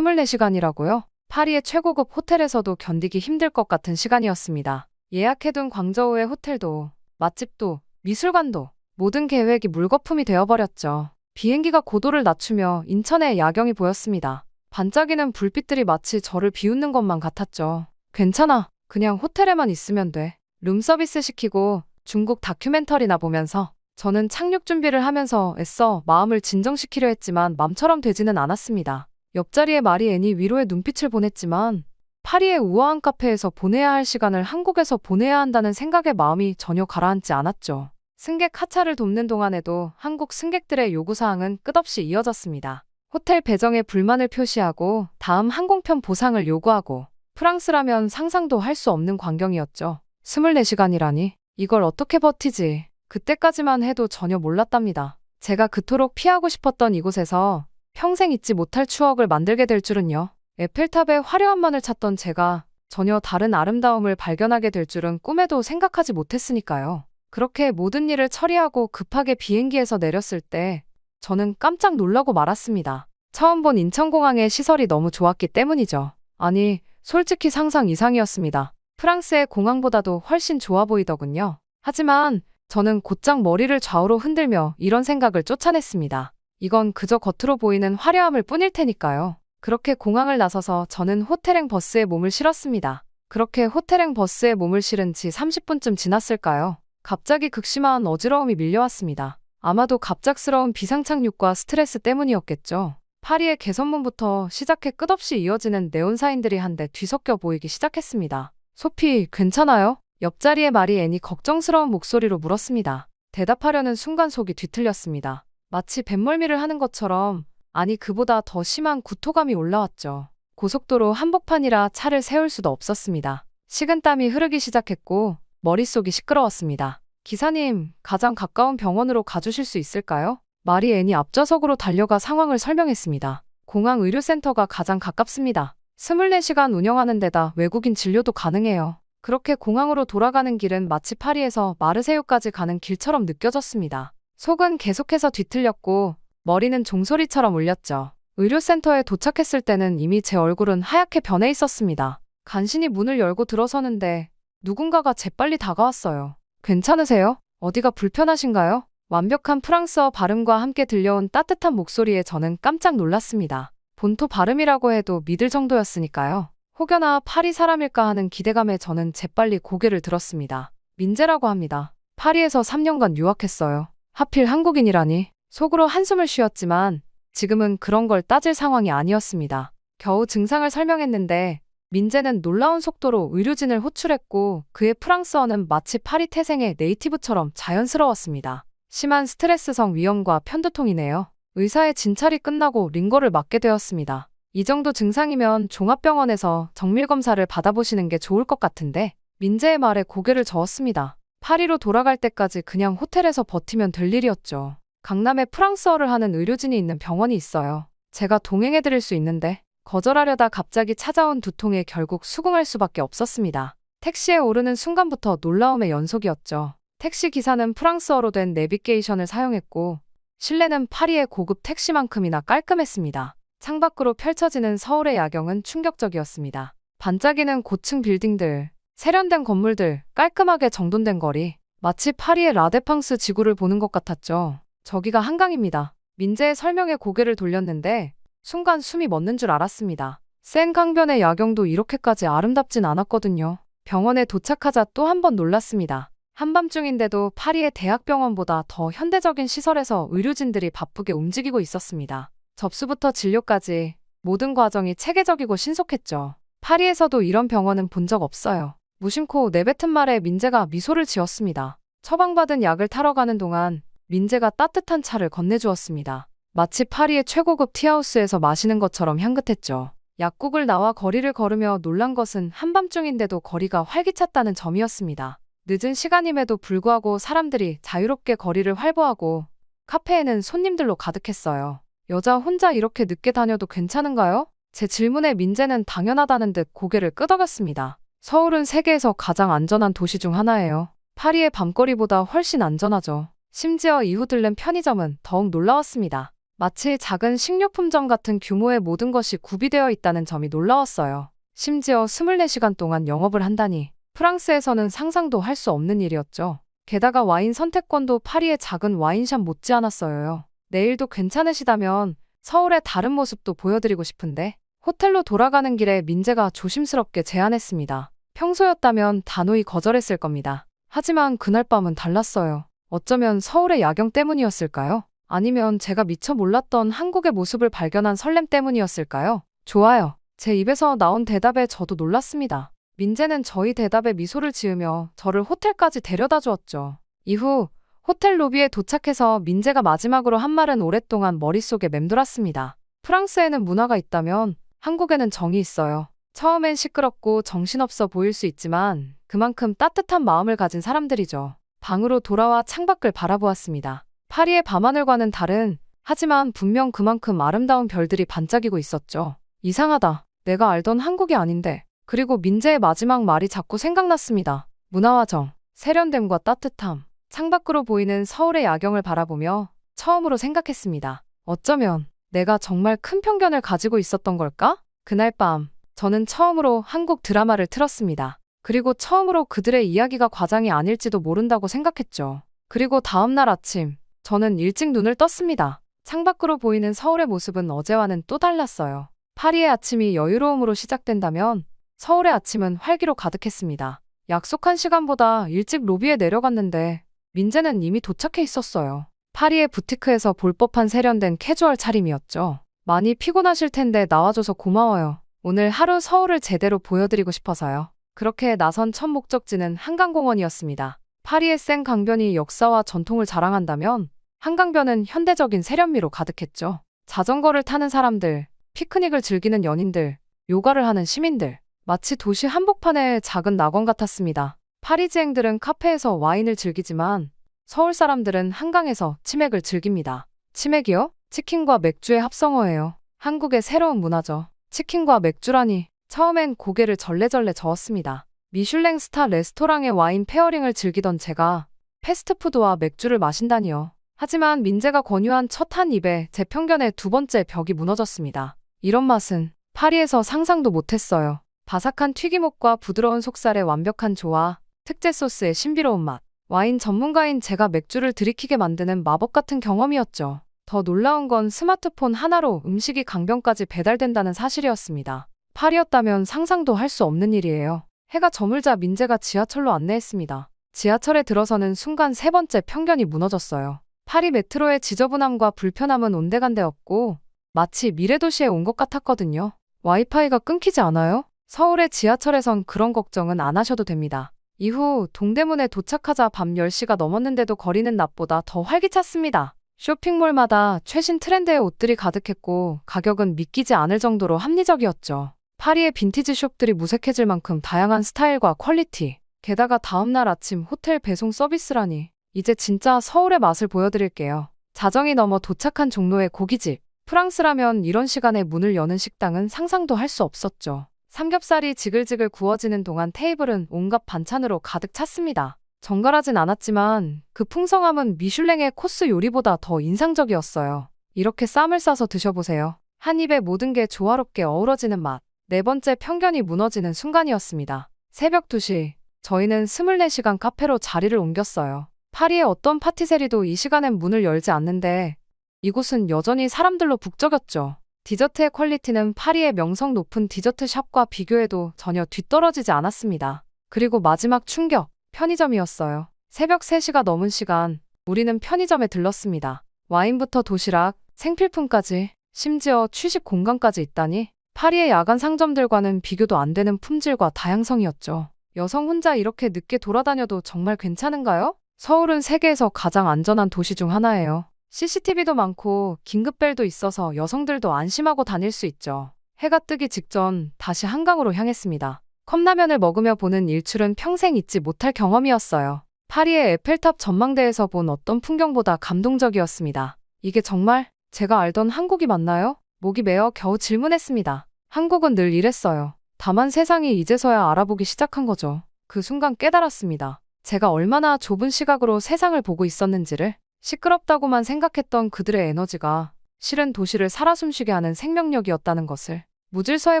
24시간이라고요? 파리의 최고급 호텔에서도 견디기 힘들 것 같은 시간이었습니다. 예약해둔 광저우의 호텔도 맛집도 미술관도 모든 계획이 물거품이 되어버렸죠. 비행기가 고도를 낮추며 인천의 야경이 보였습니다. 반짝이는 불빛들이 마치 저를 비웃는 것만 같았죠. 괜찮아. 그냥 호텔에만 있으면 돼. 룸서비스 시키고 중국 다큐멘터리나 보면서 저는 착륙 준비를 하면서 애써 마음을 진정시키려 했지만 맘처럼 되지는 않았습니다. 옆자리의 마리 애니 위로의 눈빛을 보냈지만 파리의 우아한 카페에서 보내야 할 시간을 한국에서 보내야 한다는 생각에 마음이 전혀 가라앉지 않았죠. 승객 하차를 돕는 동안에도 한국 승객들의 요구사항은 끝없이 이어졌습니다. 호텔 배정에 불만을 표시하고 다음 항공편 보상을 요구하고 프랑스라면 상상도 할 수 없는 광경이었죠. 24시간이라니 이걸 어떻게 버티지. 그때까지만 해도 전혀 몰랐답니다. 제가 그토록 피하고 싶었던 이곳에서 평생 잊지 못할 추억을 만들게 될 줄은요. 에펠탑의 화려함만을 찾던 제가 전혀 다른 아름다움을 발견하게 될 줄은 꿈에도 생각하지 못했으니까요. 그렇게 모든 일을 처리하고 급하게 비행기에서 내렸을 때 저는 깜짝 놀라고 말았습니다. 처음 본 인천공항의 시설이 너무 좋았기 때문이죠. 아니, 솔직히 상상 이상이었습니다. 프랑스의 공항보다도 훨씬 좋아 보이더군요. 하지만 저는 곧장 머리를 좌우로 흔들며 이런 생각을 쫓아냈습니다. 이건 그저 겉으로 보이는 화려함일 뿐일 테니까요. 그렇게 공항을 나서서 저는 호텔행 버스에 몸을 실었습니다. 그렇게 호텔행 버스에 몸을 실은 지 30분쯤 지났을까요? 갑자기 극심한 어지러움이 밀려왔습니다. 아마도 갑작스러운 비상착륙과 스트레스 때문이었겠죠. 파리의 개선문부터 시작해 끝없이 이어지는 네온사인들이 한데 뒤섞여 보이기 시작했습니다. 소피, 괜찮아요? 옆자리의 마리 앤이 걱정스러운 목소리로 물었습니다. 대답하려는 순간 속이 뒤틀렸습니다. 마치 뱃멀미를 하는 것처럼, 아니 그보다 더 심한 구토감이 올라왔죠. 고속도로 한복판이라 차를 세울 수도 없었습니다. 식은땀이 흐르기 시작했고 머릿속이 시끄러웠습니다. 기사님, 가장 가까운 병원으로 가주실 수 있을까요? 마리 앤이 앞좌석으로 달려가 상황을 설명했습니다. 공항 의료센터가 가장 가깝습니다. 24시간 운영하는 데다 외국인 진료도 가능해요. 그렇게 공항으로 돌아가는 길은 마치 파리에서 마르세유까지 가는 길처럼 느껴졌습니다. 속은 계속해서 뒤틀렸고 머리는 종소리처럼 울렸죠. 의료센터에 도착했을 때는 이미 제 얼굴은 하얗게 변해 있었습니다. 간신히 문을 열고 들어서는데 누군가가 재빨리 다가왔어요. 괜찮으세요? 어디가 불편하신가요? 완벽한 프랑스어 발음과 함께 들려온 따뜻한 목소리에 저는 깜짝 놀랐습니다. 본토 발음이라고 해도 믿을 정도였으니까요. 혹여나 파리 사람일까 하는 기대감에 저는 재빨리 고개를 들었습니다. 민재라고 합니다. 파리에서 3년간 유학했어요. 하필 한국인이라니. 속으로 한숨을 쉬었지만 지금은 그런 걸 따질 상황이 아니었습니다. 겨우 증상을 설명했는데 민재는 놀라운 속도로 의료진을 호출했고 그의 프랑스어는 마치 파리 태생의 네이티브처럼 자연스러웠습니다. 심한 스트레스성 위염과 편두통이네요. 의사의 진찰이 끝나고 링거를 맞게 되었습니다. 이 정도 증상이면 종합병원에서 정밀검사를 받아보시는 게 좋을 것 같은데 민재의 말에 고개를 저었습니다. 파리로 돌아갈 때까지 그냥 호텔에서 버티면 될 일이었죠. 강남에 프랑스어를 하는 의료진이 있는 병원이 있어요. 제가 동행해드릴 수 있는데 거절하려다 갑자기 찾아온 두통에 결국 수긍할 수밖에 없었습니다. 택시에 오르는 순간부터 놀라움의 연속이었죠. 택시 기사는 프랑스어로 된 내비게이션을 사용했고 실내는 파리의 고급 택시만큼이나 깔끔했습니다. 창밖으로 펼쳐지는 서울의 야경은 충격적이었습니다. 반짝이는 고층 빌딩들, 세련된 건물들, 깔끔하게 정돈된 거리, 마치 파리의 라데팡스 지구를 보는 것 같았죠. 저기가 한강입니다. 민재의 설명에 고개를 돌렸는데 순간 숨이 멎는 줄 알았습니다. 센 강변의 야경도 이렇게까지 아름답진 않았거든요. 병원에 도착하자 또 한 번 놀랐습니다. 한밤중인데도 파리의 대학병원보다 더 현대적인 시설에서 의료진들이 바쁘게 움직이고 있었습니다. 접수부터 진료까지 모든 과정이 체계적이고 신속했죠. 파리에서도 이런 병원은 본 적 없어요. 무심코 내뱉은 말에 민재가 미소를 지었습니다. 처방받은 약을 타러 가는 동안 민재가 따뜻한 차를 건네주었습니다. 마치 파리의 최고급 티하우스에서 마시는 것처럼 향긋했죠. 약국을 나와 거리를 걸으며 놀란 것은 한밤중인데도 거리가 활기찼다는 점이었습니다. 늦은 시간임에도 불구하고 사람들이 자유롭게 거리를 활보하고 카페에는 손님들로 가득했어요. 여자 혼자 이렇게 늦게 다녀도 괜찮은가요? 제 질문에 민재는 당연하다는 듯 고개를 끄덕였습니다. 서울은 세계에서 가장 안전한 도시 중 하나예요. 파리의 밤거리보다 훨씬 안전하죠. 심지어 이후 들른 편의점은 더욱 놀라웠습니다. 마치 작은 식료품점 같은 규모의 모든 것이 구비되어 있다는 점이 놀라웠어요. 심지어 24시간 동안 영업을 한다니. 프랑스에서는 상상도 할 수 없는 일이었죠. 게다가 와인 선택권도 파리의 작은 와인샵 못지않았어요. 내일도 괜찮으시다면 서울의 다른 모습도 보여드리고 싶은데 호텔로 돌아가는 길에 민재가 조심스럽게 제안했습니다. 평소였다면 단호히 거절했을 겁니다. 하지만 그날 밤은 달랐어요. 어쩌면 서울의 야경 때문이었을까요? 아니면 제가 미처 몰랐던 한국의 모습을 발견한 설렘 때문이었을까요? 좋아요. 제 입에서 나온 대답에 저도 놀랐습니다. 민재는 저희 대답에 미소를 지으며 저를 호텔까지 데려다 주었죠. 이후 호텔 로비에 도착해서 민재가 마지막으로 한 말은 오랫동안 머릿속에 맴돌았습니다. 프랑스에는 문화가 있다면 한국에는 정이 있어요. 처음엔 시끄럽고 정신없어 보일 수 있지만 그만큼 따뜻한 마음을 가진 사람들이죠. 방으로 돌아와 창밖을 바라보았습니다. 파리의 밤하늘과는 다른, 하지만 분명 그만큼 아름다운 별들이 반짝이고 있었죠. 이상하다. 내가 알던 한국이 아닌데. 그리고 민재의 마지막 말이 자꾸 생각났습니다. 문화와 정, 세련됨과 따뜻함. 창밖으로 보이는 서울의 야경을 바라보며 처음으로 생각했습니다. 어쩌면 내가 정말 큰 편견을 가지고 있었던 걸까? 그날 밤, 저는 처음으로 한국 드라마를 틀었습니다. 그리고 처음으로 그들의 이야기가 과장이 아닐지도 모른다고 생각했죠. 그리고 다음날 아침, 저는 일찍 눈을 떴습니다. 창밖으로 보이는 서울의 모습은 어제와는 또 달랐어요. 파리의 아침이 여유로움으로 시작된다면 서울의 아침은 활기로 가득했습니다. 약속한 시간보다 일찍 로비에 내려갔는데 민재는 이미 도착해 있었어요. 파리의 부티크에서 볼 법한 세련된 캐주얼 차림이었죠. 많이 피곤하실 텐데 나와줘서 고마워요. 오늘 하루 서울을 제대로 보여드리고 싶어서요. 그렇게 나선 첫 목적지는 한강공원이었습니다. 파리의 센 강변이 역사와 전통을 자랑한다면 한강변은 현대적인 세련미로 가득했죠. 자전거를 타는 사람들, 피크닉을 즐기는 연인들, 요가를 하는 시민들, 마치 도시 한복판의 작은 낙원 같았습니다. 파리지앵들은 카페에서 와인을 즐기지만 서울 사람들은 한강에서 치맥을 즐깁니다. 치맥이요? 치킨과 맥주의 합성어예요. 한국의 새로운 문화죠. 치킨과 맥주라니. 처음엔 고개를 절레절레 저었습니다. 미슐랭 스타 레스토랑의 와인 페어링을 즐기던 제가 패스트푸드와 맥주를 마신다니요. 하지만 민재가 권유한 첫 한 입에 제 편견의 두 번째 벽이 무너졌습니다. 이런 맛은 파리에서 상상도 못했어요. 바삭한 튀김옷과 부드러운 속살의 완벽한 조화, 특제 소스의 신비로운 맛. 와인 전문가인 제가 맥주를 들이키게 만드는 마법 같은 경험이었죠. 더 놀라운 건 스마트폰 하나로 음식이 강변까지 배달된다는 사실이었습니다. 파리였다면 상상도 할 수 없는 일이에요. 해가 저물자 민재가 지하철로 안내했습니다. 지하철에 들어서는 순간 세 번째 편견이 무너졌어요. 파리 메트로의 지저분함과 불편함은 온데간데 없고 마치 미래도시에 온 것 같았거든요. 와이파이가 끊기지 않아요? 서울의 지하철에선 그런 걱정은 안 하셔도 됩니다. 이후 동대문에 도착하자 밤 10시가 넘었는데도 거리는 낮보다 더 활기찼습니다. 쇼핑몰마다 최신 트렌드의 옷들이 가득했고 가격은 믿기지 않을 정도로 합리적이었죠. 파리의 빈티지 숍들이 무색해질 만큼 다양한 스타일과 퀄리티. 게다가 다음날 아침 호텔 배송 서비스라니. 이제 진짜 서울의 맛을 보여드릴게요. 자정이 넘어 도착한 종로의 고깃집. 프랑스라면 이런 시간에 문을 여는 식당은 상상도 할 수 없었죠. 삼겹살이 지글지글 구워지는 동안 테이블은 온갖 반찬으로 가득 찼습니다. 정갈하진 않았지만 그 풍성함은 미슐랭의 코스 요리보다 더 인상적이었어요. 이렇게 쌈을 싸서 드셔보세요. 한 입에 모든 게 조화롭게 어우러지는 맛. 네 번째 편견이 무너지는 순간이었습니다. 새벽 2시, 저희는 24시간 카페로 자리를 옮겼어요. 파리의 어떤 파티세리도 이 시간엔 문을 열지 않는데 이곳은 여전히 사람들로 북적였죠. 디저트의 퀄리티는 파리의 명성 높은 디저트 샵과 비교해도 전혀 뒤떨어지지 않았습니다. 그리고 마지막 충격, 편의점이었어요. 새벽 3시가 넘은 시간, 우리는 편의점에 들렀습니다. 와인부터 도시락, 생필품까지, 심지어 취식 공간까지 있다니 파리의 야간 상점들과는 비교도 안 되는 품질과 다양성이었죠. 여성 혼자 이렇게 늦게 돌아다녀도 정말 괜찮은가요? 서울은 세계에서 가장 안전한 도시 중 하나예요. CCTV도 많고 긴급벨도 있어서 여성들도 안심하고 다닐 수 있죠. 해가 뜨기 직전 다시 한강으로 향했습니다. 컵라면을 먹으며 보는 일출은 평생 잊지 못할 경험이었어요. 파리의 에펠탑 전망대에서 본 어떤 풍경보다 감동적이었습니다. 이게 정말 제가 알던 한국이 맞나요? 목이 메어 겨우 질문했습니다. 한국은 늘 이랬어요. 다만 세상이 이제서야 알아보기 시작한 거죠. 그 순간 깨달았습니다. 제가 얼마나 좁은 시각으로 세상을 보고 있었는지를. 시끄럽다고만 생각했던 그들의 에너지가 실은 도시를 살아 숨쉬게 하는 생명력이었다는 것을. 무질서해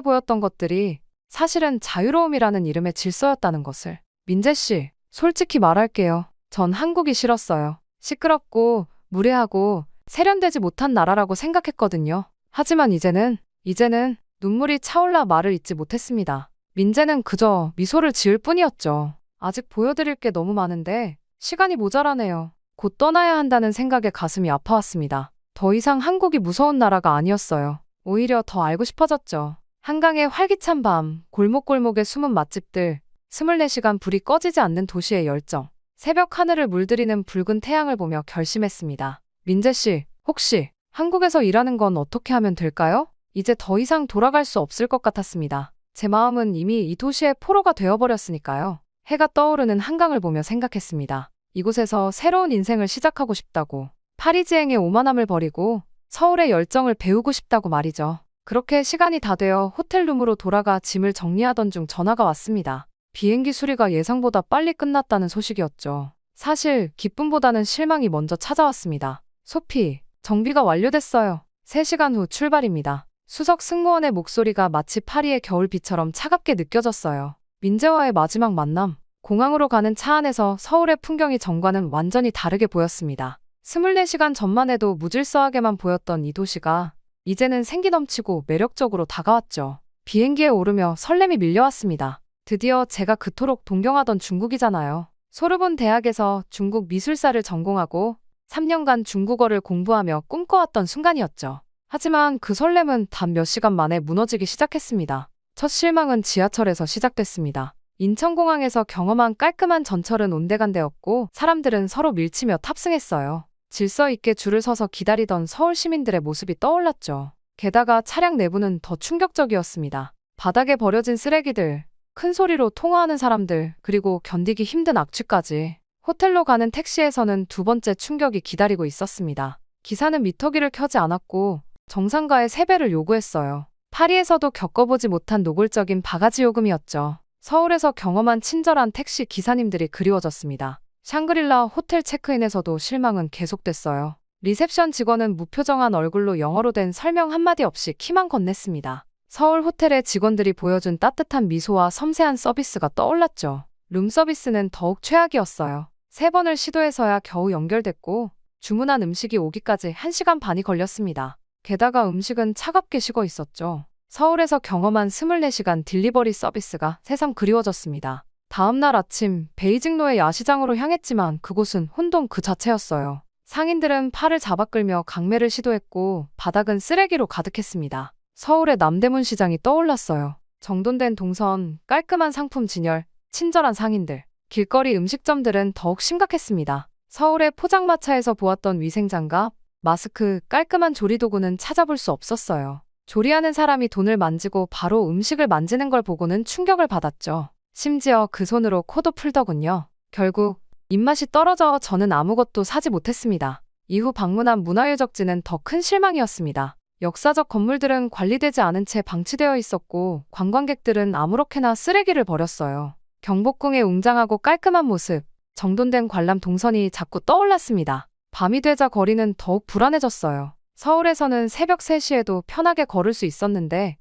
보였던 것들이 사실은 자유로움이라는 이름의 질서였다는 것을. 민재씨, 솔직히 말할게요. 전 한국이 싫었어요. 시끄럽고 무례하고 세련되지 못한 나라라고 생각했거든요. 하지만 이제는 눈물이 차올라 말을 잇지 못했습니다. 민재는 그저 미소를 지을 뿐이었죠. 아직 보여드릴 게 너무 많은데 시간이 모자라네요. 곧 떠나야 한다는 생각에 가슴이 아파왔습니다. 더 이상 한국이 무서운 나라가 아니었어요. 오히려 더 알고 싶어졌죠. 한강의 활기찬 밤, 골목골목의 숨은 맛집들, 24시간 불이 꺼지지 않는 도시의 열정. 새벽 하늘을 물들이는 붉은 태양을 보며 결심했습니다. 민재씨, 혹시 한국에서 일하는 건 어떻게 하면 될까요? 이제 더 이상 돌아갈 수 없을 것 같았습니다. 제 마음은 이미 이 도시의 포로가 되어버렸으니까요. 해가 떠오르는 한강을 보며 생각했습니다. 이곳에서 새로운 인생을 시작하고 싶다고. 파리지행의 오만함을 버리고 서울의 열정을 배우고 싶다고 말이죠. 그렇게 시간이 다 되어 호텔룸으로 돌아가 짐을 정리하던 중 전화가 왔습니다. 비행기 수리가 예상보다 빨리 끝났다는 소식이었죠. 사실 기쁨보다는 실망이 먼저 찾아왔습니다. 소피, 정비가 완료됐어요. 3시간 후 출발입니다. 수석 승무원의 목소리가 마치 파리의 겨울비처럼 차갑게 느껴졌어요. 민재와의 마지막 만남. 공항으로 가는 차 안에서 서울의 풍경이 전과는 완전히 다르게 보였습니다. 24시간 전만 해도 무질서하게만 보였던 이 도시가 이제는 생기 넘치고 매력적으로 다가왔죠. 비행기에 오르며 설렘이 밀려왔습니다. 드디어 제가 그토록 동경하던 중국이잖아요. 소르본 대학에서 중국 미술사를 전공하고 3년간 중국어를 공부하며 꿈꿔왔던 순간이었죠. 하지만 그 설렘은 단 몇 시간 만에 무너지기 시작했습니다. 첫 실망은 지하철에서 시작됐습니다. 인천공항에서 경험한 깔끔한 전철은 온데간데였고 사람들은 서로 밀치며 탑승했어요. 질서 있게 줄을 서서 기다리던 서울 시민들의 모습이 떠올랐죠. 게다가 차량 내부는 더 충격적이었습니다. 바닥에 버려진 쓰레기들, 큰 소리로 통화하는 사람들, 그리고 견디기 힘든 악취까지. 호텔로 가는 택시에서는 두 번째 충격이 기다리고 있었습니다. 기사는 미터기를 켜지 않았고 정상가의 3배를 요구했어요. 파리에서도 겪어보지 못한 노골적인 바가지 요금이었죠. 서울에서 경험한 친절한 택시 기사님들이 그리워졌습니다. 샹그릴라 호텔 체크인에서도 실망은 계속됐어요. 리셉션 직원은 무표정한 얼굴로 영어로 된 설명 한마디 없이 키만 건넸습니다. 서울 호텔의 직원들이 보여준 따뜻한 미소와 섬세한 서비스가 떠올랐죠. 룸서비스는 더욱 최악이었어요. 3번을 시도해서야 겨우 연결됐고 주문한 음식이 오기까지 1시간 반이 걸렸습니다. 게다가 음식은 차갑게 식어 있었죠. 서울에서 경험한 24시간 딜리버리 서비스가 새삼 그리워졌습니다. 다음날 아침 베이징로의 야시장으로 향했지만 그곳은 혼돈 그 자체였어요. 상인들은 팔을 잡아끌며 강매를 시도했고 바닥은 쓰레기로 가득했습니다. 서울의 남대문 시장이 떠올랐어요. 정돈된 동선, 깔끔한 상품 진열, 친절한 상인들. 길거리 음식점들은 더욱 심각했습니다. 서울의 포장마차에서 보았던 위생장갑, 마스크, 깔끔한 조리도구는 찾아볼 수 없었어요. 조리하는 사람이 돈을 만지고 바로 음식을 만지는 걸 보고는 충격을 받았죠. 심지어 그 손으로 코도 풀더군요. 결국 입맛이 떨어져 저는 아무것도 사지 못했습니다. 이후 방문한 문화유적지는 더 큰 실망이었습니다. 역사적 건물들은 관리되지 않은 채 방치되어 있었고 관광객들은 아무렇게나 쓰레기를 버렸어요. 경복궁의 웅장하고 깔끔한 모습, 정돈된 관람 동선이 자꾸 떠올랐습니다. 밤이 되자 거리는 더욱 불안해졌어요. 서울에서는 새벽 3시에도 편하게 걸을 수 있었는데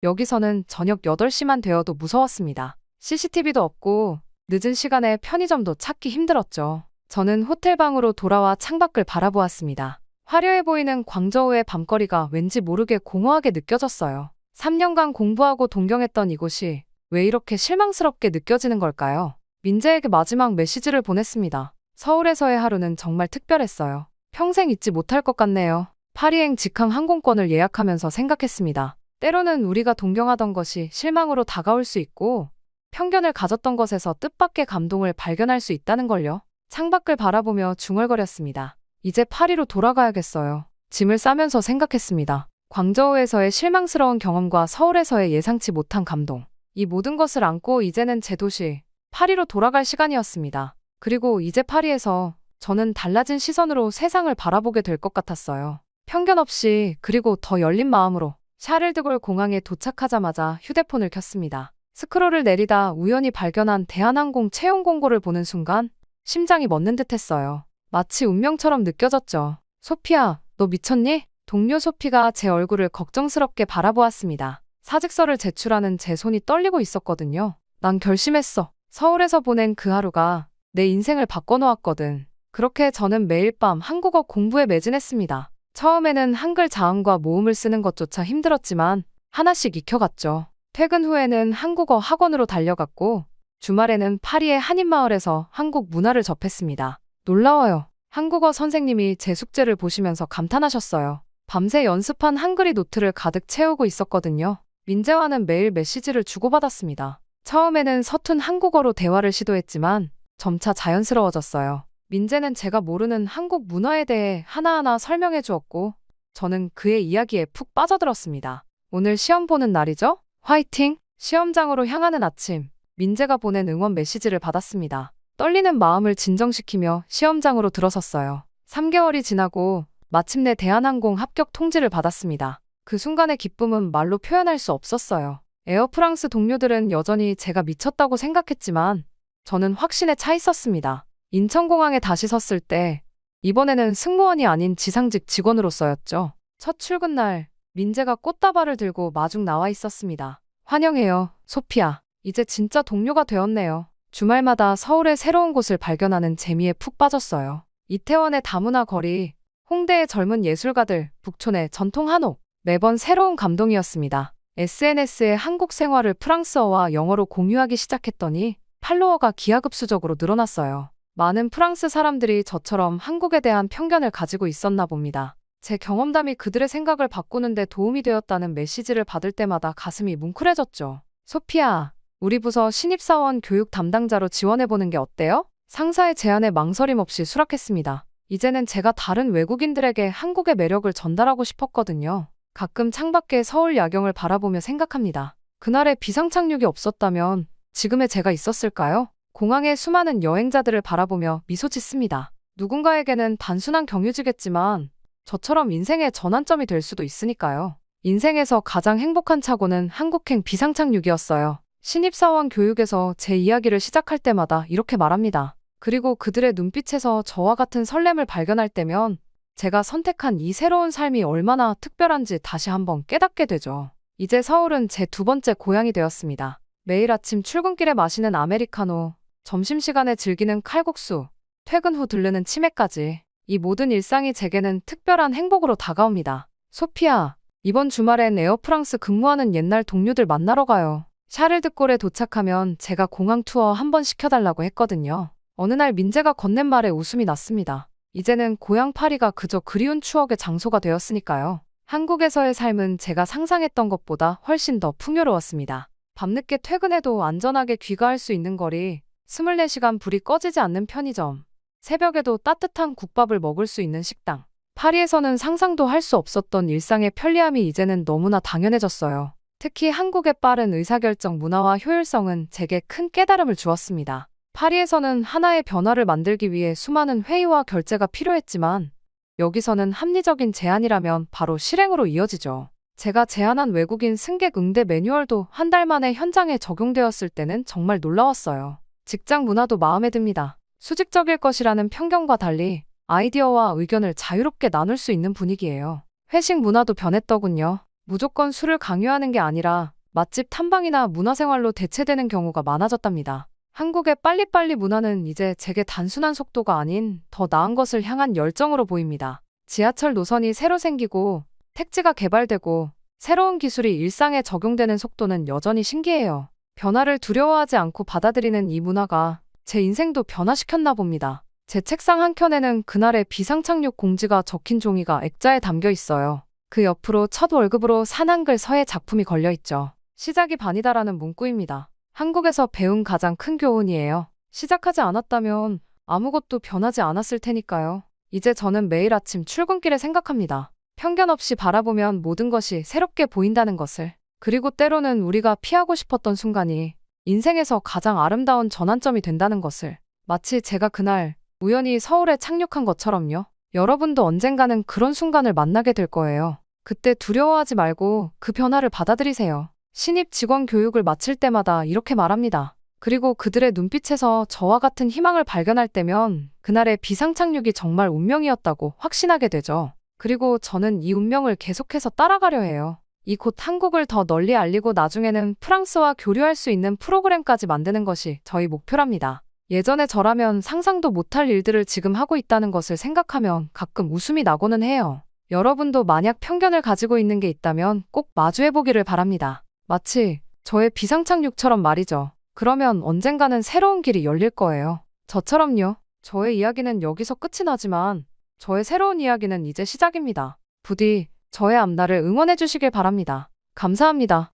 여기서는 저녁 8시만 되어도 무서웠습니다. CCTV도 없고 늦은 시간에 편의점도 찾기 힘들었죠. 저는 호텔방으로 돌아와 창밖을 바라보았습니다. 화려해 보이는 광저우의 밤거리가 왠지 모르게 공허하게 느껴졌어요. 3년간 공부하고 동경했던 이곳이 왜 이렇게 실망스럽게 느껴지는 걸까요? 민재에게 마지막 메시지를 보냈습니다. 서울에서의 하루는 정말 특별했어요. 평생 잊지 못할 것 같네요. 파리행 직항 항공권을 예약하면서 생각했습니다. 때로는 우리가 동경하던 것이 실망으로 다가올 수 있고 편견을 가졌던 것에서 뜻밖의 감동을 발견할 수 있다는 걸요. 창밖을 바라보며 중얼거렸습니다. 이제 파리로 돌아가야겠어요. 짐을 싸면서 생각했습니다. 광저우에서의 실망스러운 경험과 서울에서의 예상치 못한 감동. 이 모든 것을 안고 이제는 제 도시, 파리로 돌아갈 시간이었습니다. 그리고 이제 파리에서 저는 달라진 시선으로 세상을 바라보게 될 것 같았어요. 편견 없이 그리고 더 열린 마음으로 샤를드골 공항에 도착하자마자 휴대폰을 켰습니다. 스크롤을 내리다 우연히 발견한 대한항공 채용 공고를 보는 순간 심장이 멎는 듯했어요. 마치 운명처럼 느껴졌죠. 소피야, 너 미쳤니? 동료 소피가 제 얼굴을 걱정스럽게 바라보았습니다. 사직서를 제출하는 제 손이 떨리고 있었거든요. 난 결심했어. 서울에서 보낸 그 하루가 내 인생을 바꿔놓았거든. 그렇게 저는 매일 밤 한국어 공부에 매진했습니다. 처음에는 한글 자음과 모음을 쓰는 것조차 힘들었지만 하나씩 익혀갔죠. 퇴근 후에는 한국어 학원으로 달려갔고 주말에는 파리의 한인마을에서 한국 문화를 접했습니다. 놀라워요. 한국어 선생님이 제 숙제를 보시면서 감탄하셨어요. 밤새 연습한 한글이 노트를 가득 채우고 있었거든요. 민재와는 매일 메시지를 주고받았습니다. 처음에는 서툰 한국어로 대화를 시도했지만 점차 자연스러워졌어요. 민재는 제가 모르는 한국 문화에 대해 하나하나 설명해 주었고 저는 그의 이야기에 푹 빠져들었습니다. 오늘 시험 보는 날이죠? 화이팅! 시험장으로 향하는 아침, 민재가 보낸 응원 메시지를 받았습니다. 떨리는 마음을 진정시키며 시험장으로 들어섰어요. 3개월이 지나고 마침내 대한항공 합격 통지를 받았습니다. 그 순간의 기쁨은 말로 표현할 수 없었어요. 에어프랑스 동료들은 여전히 제가 미쳤다고 생각했지만 저는 확신에 차 있었습니다. 인천공항에 다시 섰을 때 이번에는 승무원이 아닌 지상직 직원으로서였죠. 첫 출근 날 민재가 꽃다발을 들고 마중 나와 있었습니다. 환영해요, 소피아. 이제 진짜 동료가 되었네요. 주말마다 서울의 새로운 곳을 발견하는 재미에 푹 빠졌어요. 이태원의 다문화 거리, 홍대의 젊은 예술가들, 북촌의 전통 한옥. 매번 새로운 감동이었습니다. SNS에 한국 생활을 프랑스어와 영어로 공유하기 시작했더니 팔로워가 기하급수적으로 늘어났어요. 많은 프랑스 사람들이 저처럼 한국에 대한 편견을 가지고 있었나 봅니다. 제 경험담이 그들의 생각을 바꾸는 데 도움이 되었다는 메시지를 받을 때마다 가슴이 뭉클해졌죠. 소피아, 우리 부서 신입사원 교육 담당자로 지원해보는 게 어때요? 상사의 제안에 망설임 없이 수락했습니다. 이제는 제가 다른 외국인들에게 한국의 매력을 전달하고 싶었거든요. 가끔 창밖의 서울 야경을 바라보며 생각합니다. 그날의 비상착륙이 없었다면 지금의 제가 있었을까요? 공항의 수많은 여행자들을 바라보며 미소 짓습니다. 누군가에게는 단순한 경유지겠지만 저처럼 인생의 전환점이 될 수도 있으니까요. 인생에서 가장 행복한 착오는 한국행 비상착륙이었어요. 신입사원 교육에서 제 이야기를 시작할 때마다 이렇게 말합니다. 그리고 그들의 눈빛에서 저와 같은 설렘을 발견할 때면 제가 선택한 이 새로운 삶이 얼마나 특별한지 다시 한번 깨닫게 되죠. 이제 서울은 제 두 번째 고향이 되었습니다. 매일 아침 출근길에 마시는 아메리카노, 점심시간에 즐기는 칼국수, 퇴근 후 들르는 치맥까지 이 모든 일상이 제게는 특별한 행복으로 다가옵니다. 소피아, 이번 주말엔 에어프랑스 근무하는 옛날 동료들 만나러 가요. 샤를드골에 도착하면 제가 공항 투어 한번 시켜달라고 했거든요. 어느 날 민재가 건넨 말에 웃음이 났습니다. 이제는 고향 파리가 그저 그리운 추억의 장소가 되었으니까요. 한국에서의 삶은 제가 상상했던 것보다 훨씬 더 풍요로웠습니다. 밤늦게 퇴근해도 안전하게 귀가할 수 있는 거리, 24시간 불이 꺼지지 않는 편의점, 새벽에도 따뜻한 국밥을 먹을 수 있는 식당. 파리에서는 상상도 할 수 없었던 일상의 편리함이 이제는 너무나 당연해졌어요. 특히 한국의 빠른 의사결정 문화와 효율성은 제게 큰 깨달음을 주었습니다. 파리에서는 하나의 변화를 만들기 위해 수많은 회의와 결제가 필요했지만 여기서는 합리적인 제안이라면 바로 실행으로 이어지죠. 제가 제안한 외국인 승객 응대 매뉴얼도 한 달 만에 현장에 적용되었을 때는 정말 놀라웠어요. 직장 문화도 마음에 듭니다. 수직적일 것이라는 편견과 달리 아이디어와 의견을 자유롭게 나눌 수 있는 분위기예요. 회식 문화도 변했더군요. 무조건 술을 강요하는 게 아니라 맛집 탐방이나 문화생활로 대체되는 경우가 많아졌답니다. 한국의 빨리빨리 문화는 이제 제게 단순한 속도가 아닌 더 나은 것을 향한 열정으로 보입니다. 지하철 노선이 새로 생기고 택지가 개발되고 새로운 기술이 일상에 적용되는 속도는 여전히 신기해요. 변화를 두려워하지 않고 받아들이는 이 문화가 제 인생도 변화시켰나 봅니다. 제 책상 한켠에는 그날의 비상착륙 공지가 적힌 종이가 액자에 담겨 있어요. 그 옆으로 첫 월급으로 산 한글 서예 작품이 걸려있죠. 시작이 반이다라는 문구입니다. 한국에서 배운 가장 큰 교훈이에요. 시작하지 않았다면 아무것도 변하지 않았을 테니까요. 이제 저는 매일 아침 출근길에 생각합니다. 편견 없이 바라보면 모든 것이 새롭게 보인다는 것을. 그리고 때로는 우리가 피하고 싶었던 순간이 인생에서 가장 아름다운 전환점이 된다는 것을. 마치 제가 그날 우연히 서울에 착륙한 것처럼요. 여러분도 언젠가는 그런 순간을 만나게 될 거예요. 그때 두려워하지 말고 그 변화를 받아들이세요. 신입 직원 교육을 마칠 때마다 이렇게 말합니다. 그리고 그들의 눈빛에서 저와 같은 희망을 발견할 때면 그날의 비상착륙이 정말 운명이었다고 확신하게 되죠. 그리고 저는 이 운명을 계속해서 따라가려 해요. 이 곧 한국을 더 널리 알리고 나중에는 프랑스와 교류할 수 있는 프로그램까지 만드는 것이 저희 목표랍니다. 예전에 저라면 상상도 못할 일들을 지금 하고 있다는 것을 생각하면 가끔 웃음이 나고는 해요. 여러분도 만약 편견을 가지고 있는 게 있다면 꼭 마주해보기를 바랍니다. 마치 저의 비상착륙처럼 말이죠. 그러면 언젠가는 새로운 길이 열릴 거예요. 저처럼요. 저의 이야기는 여기서 끝이 나지만 저의 새로운 이야기는 이제 시작입니다. 부디 저의 앞날을 응원해 주시길 바랍니다. 감사합니다.